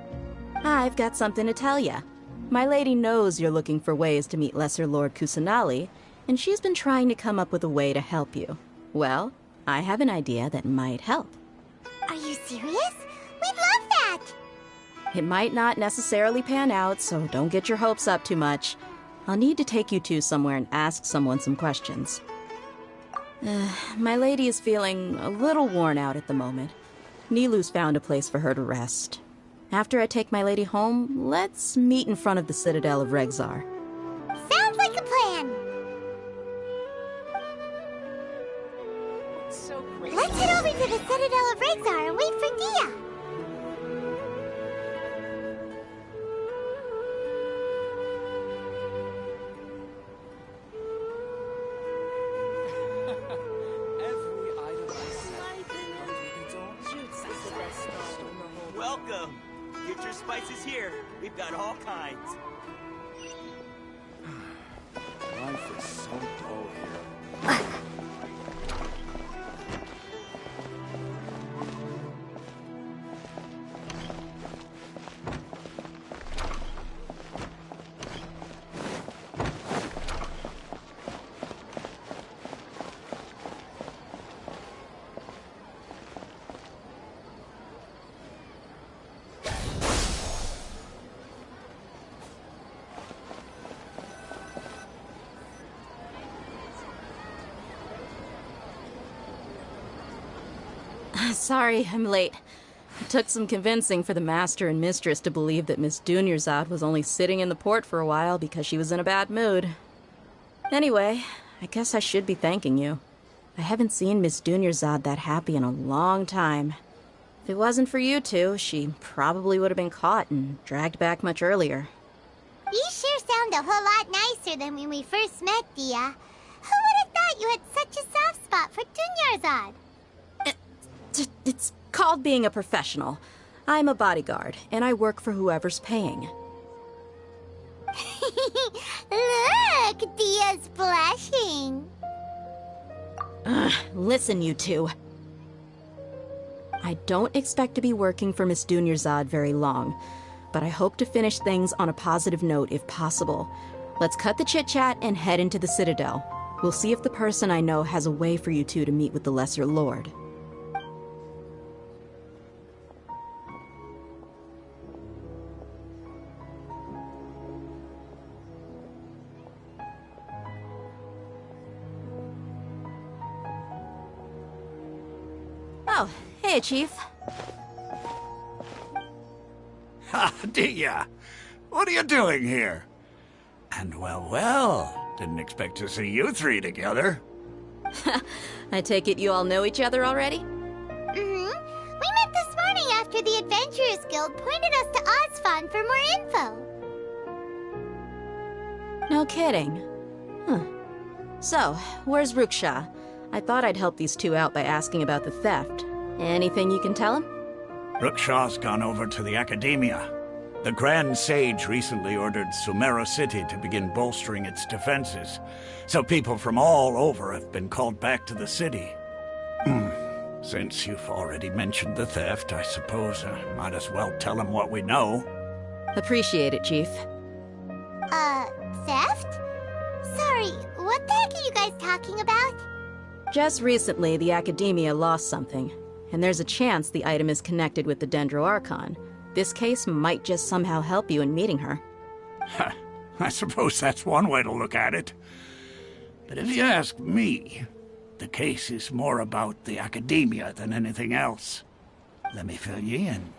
I've got something to tell ya. My lady knows you're looking for ways to meet Lesser Lord Kusanali, and she's been trying to come up with a way to help you. Well, I have an idea that might help. Are you serious? We'd love that! It might not necessarily pan out, so don't get your hopes up too much. I'll need to take you two somewhere and ask someone some questions. My lady is feeling a little worn out at the moment. Nilu's found a place for her to rest. After I take my lady home, let's meet in front of the Citadel of Regzar. Sounds like a plan! so great. Let's head over to the Citadel of Rexar and wait for Dia. Welcome! Get your spices here. We've got all kinds. Life is so dull here. Sorry, I'm late. It took some convincing for the master and mistress to believe that Miss Dunyarzad was only sitting in the port for a while because she was in a bad mood. Anyway, I guess I should be thanking you. I haven't seen Miss Dunyarzad that happy in a long time. If it wasn't for you two, she probably would have been caught and dragged back much earlier. You sure sound a whole lot nicer than when we first met, Dia. Who would have thought you had such a soft spot for Dunyarzad? It's called being a professional. I'm a bodyguard, and I work for whoever's paying. Look, Dia's blushing. Listen, you two. I don't expect to be working for Miss Dunyarzad very long, but I hope to finish things on a positive note if possible. Let's cut the chit-chat and head into the Citadel. We'll see if the person I know has a way for you two to meet with the Lesser Lord. Oh, hey, Chief. Ha, Dia! What are you doing here? And well, didn't expect to see you three together. I take it you all know each other already? Mm-hmm. We met this morning after the Adventurers Guild pointed us to Ozfon for more info. No kidding. Huh. So, where's Ruksha? I thought I'd help these two out by asking about the theft. Anything you can tell him? Rukshaw's gone over to the Academia. The Grand Sage recently ordered Sumeru City to begin bolstering its defenses, so people from all over have been called back to the city. Since you've already mentioned the theft, I suppose I might as well tell him what we know. Appreciate it, Chief. Theft? Sorry, what the heck are you guys talking about? Just recently, the Academia lost something, and there's a chance the item is connected with the Dendro Archon. This case might just somehow help you in meeting her. I suppose that's one way to look at it. But if you ask me, the case is more about the Academia than anything else. Let me fill you in.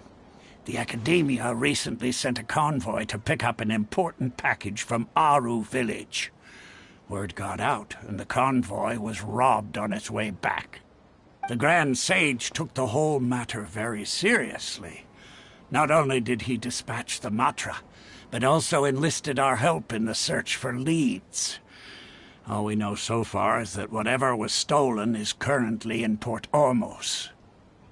The Academia recently sent a convoy to pick up an important package from Aru village. Word got out, and the convoy was robbed on its way back. The Grand Sage took the whole matter very seriously. Not only did he dispatch the Matra, but also enlisted our help in the search for leads. All we know so far is that whatever was stolen is currently in Port Ormos.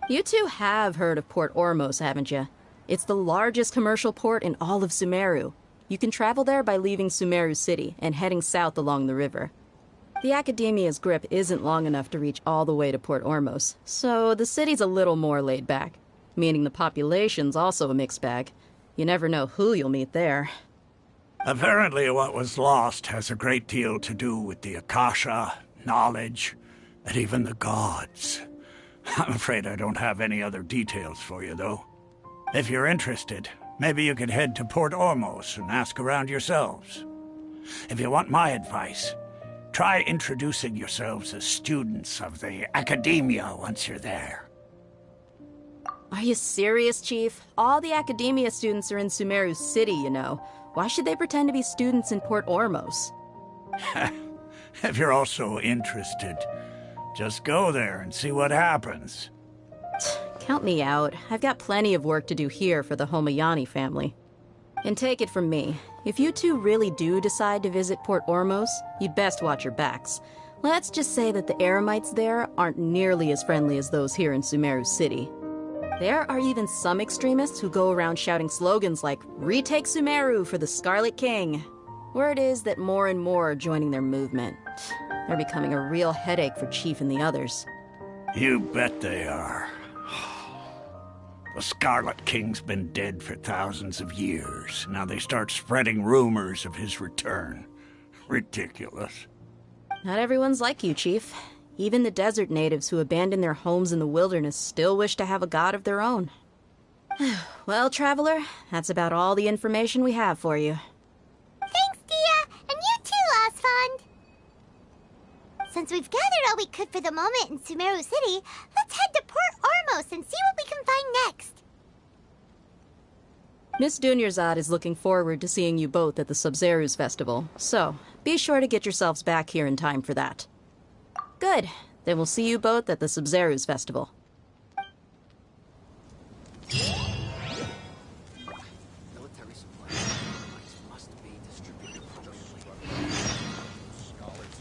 You two have heard of Port Ormos, haven't you? It's the largest commercial port in all of Sumeru. You can travel there by leaving Sumeru City and heading south along the river. The Academia's grip isn't long enough to reach all the way to Port Ormos, so the city's a little more laid back, meaning the population's also a mixed bag. You never know who you'll meet there. Apparently what was lost has a great deal to do with the Akasha, knowledge, and even the gods. I'm afraid I don't have any other details for you, though. If you're interested, maybe you could head to Port Ormos and ask around yourselves. If you want my advice, try introducing yourselves as students of the Academia once you're there. Are you serious, Chief? All the Academia students are in Sumeru City, you know. Why should they pretend to be students in Port Ormos? If you're also interested, Just go there and see what happens. Count me out. I've got plenty of work to do here for the Homayani family. And take it from me, if you two really do decide to visit Port Ormos, you'd best watch your backs. Let's just say that the Eremites there aren't nearly as friendly as those here in Sumeru City. There are even some extremists who go around shouting slogans like, "Retake Sumeru for the Scarlet King." Word is that more and more are joining their movement. They're becoming a real headache for Chief and the others. You bet they are. The Scarlet King's been dead for thousands of years. Now they start spreading rumors of his return. Ridiculous. Not everyone's like you, Chief. Even the desert natives who abandoned their homes in the wilderness still wish to have a god of their own. Well, Traveler, that's about all the information we have for you. Thanks, Dia! And you too, Osfond! Since we've gathered all we could for the moment in Sumeru City, let's head to Port Ormos and see what we can find next. Miss Dunyarzad is looking forward to seeing you both at the Sub-Zerus Festival, so be sure to get yourselves back here in time for that. Good. Then we'll see you both at the Sub-Zerus Festival. Military supplies must be distributed appropriately. Scholars.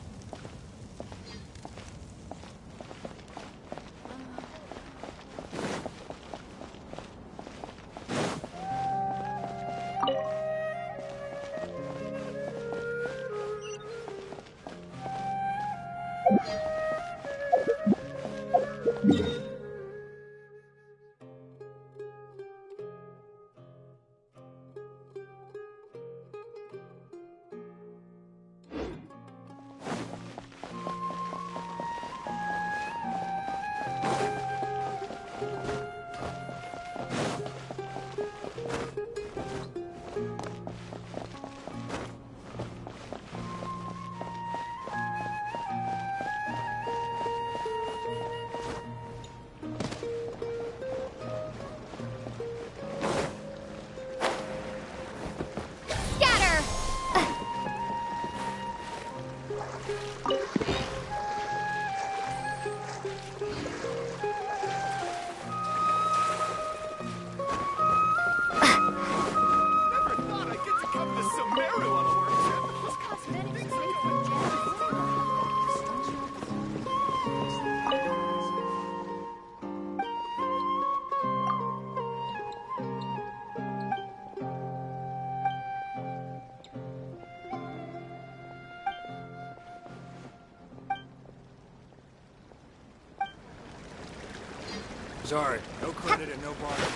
Sorry, no credit and no bargain.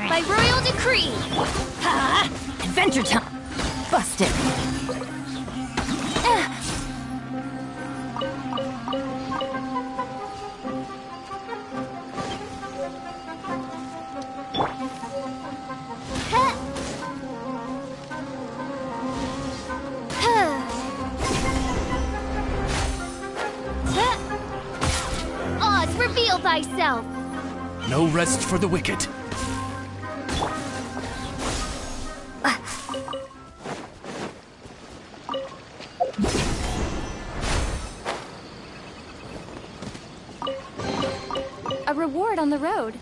By royal decree! Ha! Adventure time! Busted! Reveal thyself! No rest for the wicked. A reward on the road.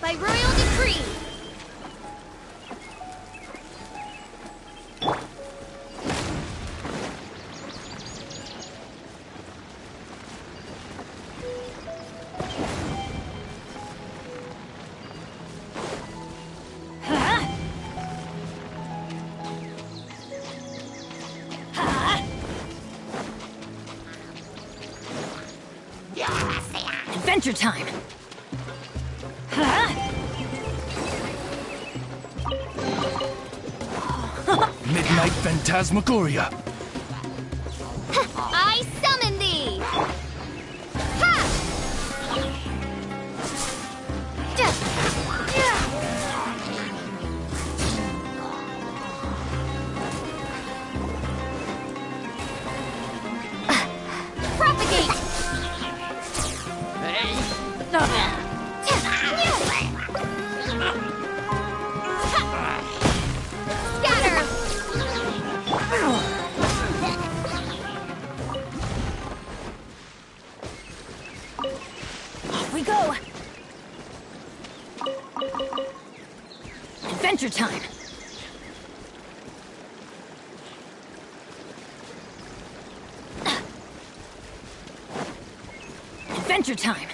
By royal decree! Adventure time! Midnight Phantasmagoria. I summon thee! Propagate! We go! Adventure time! Adventure time!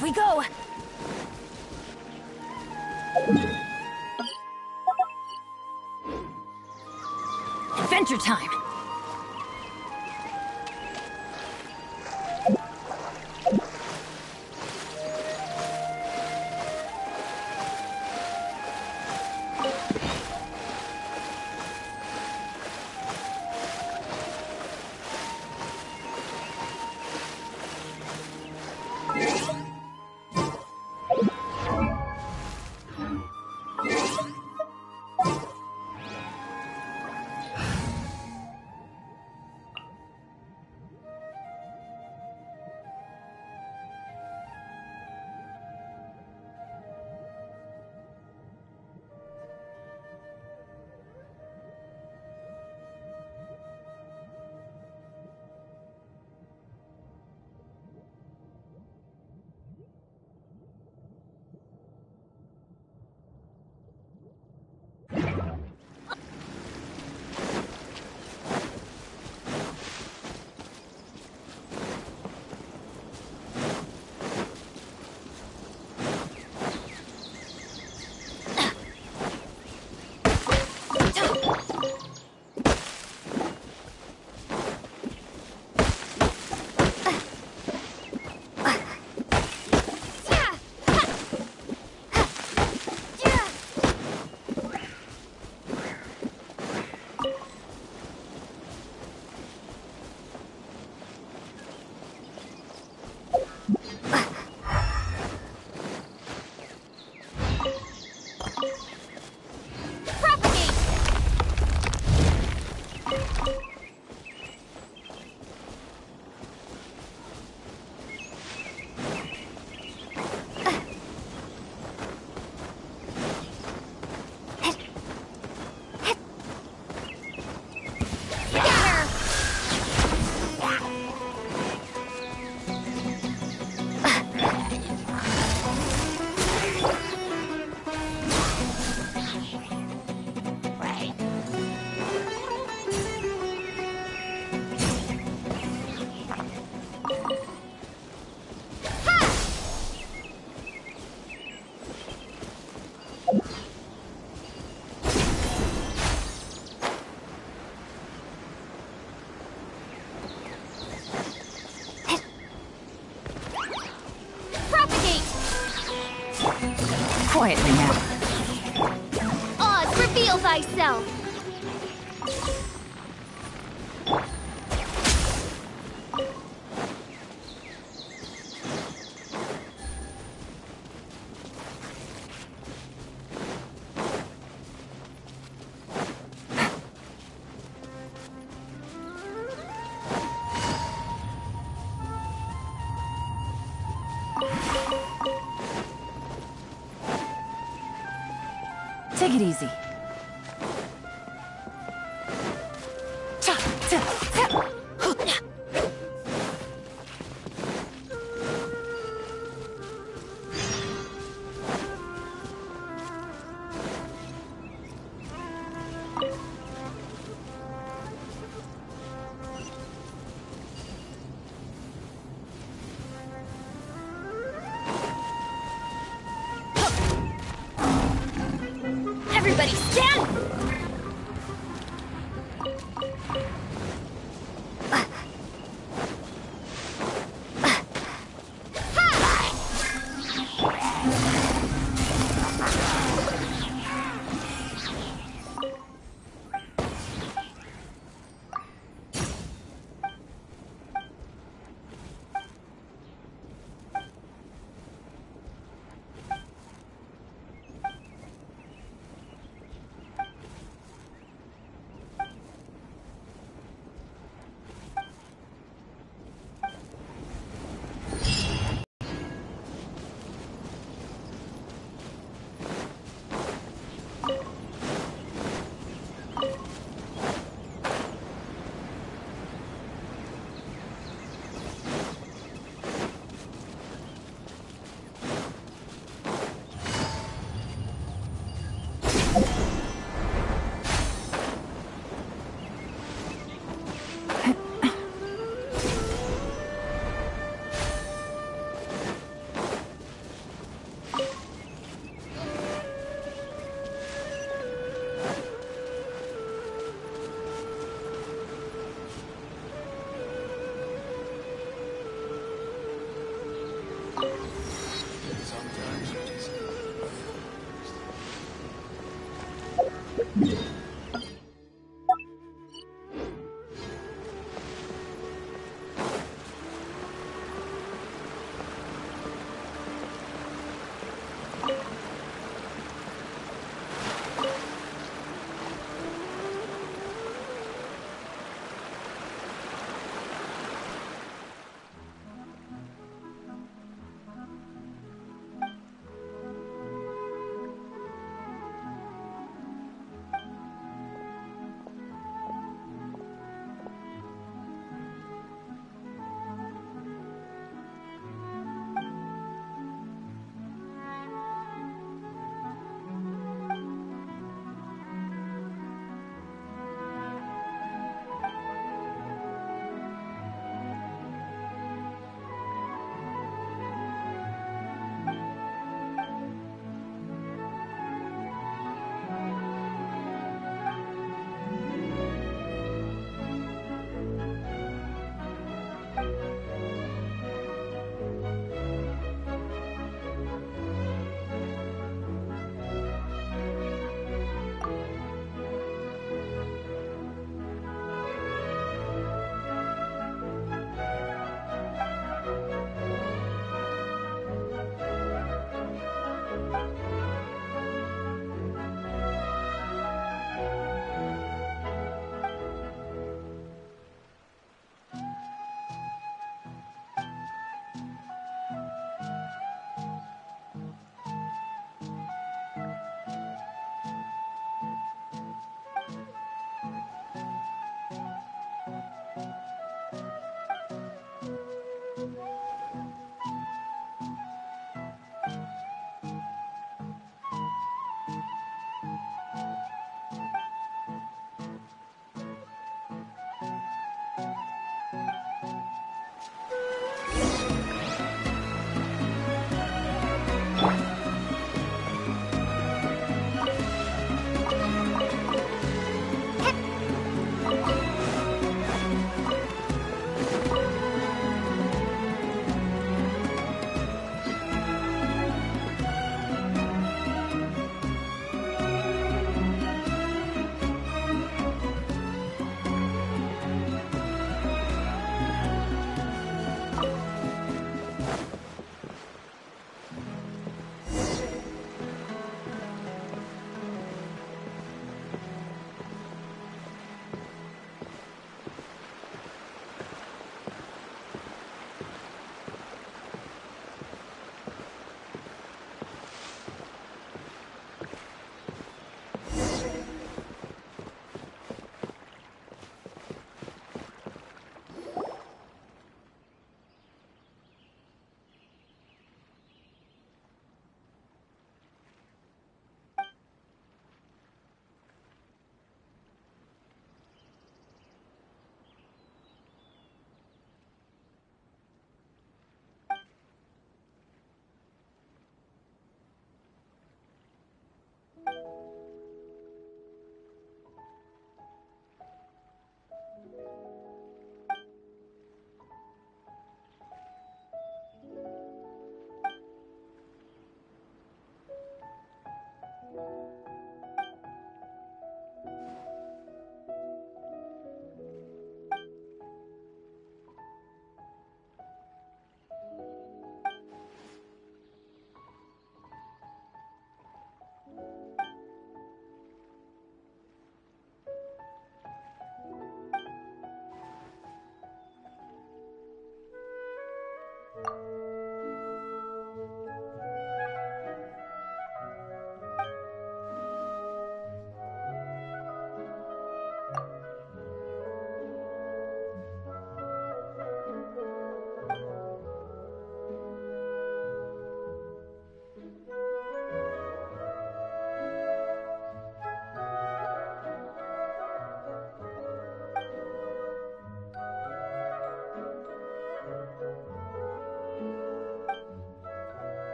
We go! Adventure time! myself. Take it easy. Everybody stand!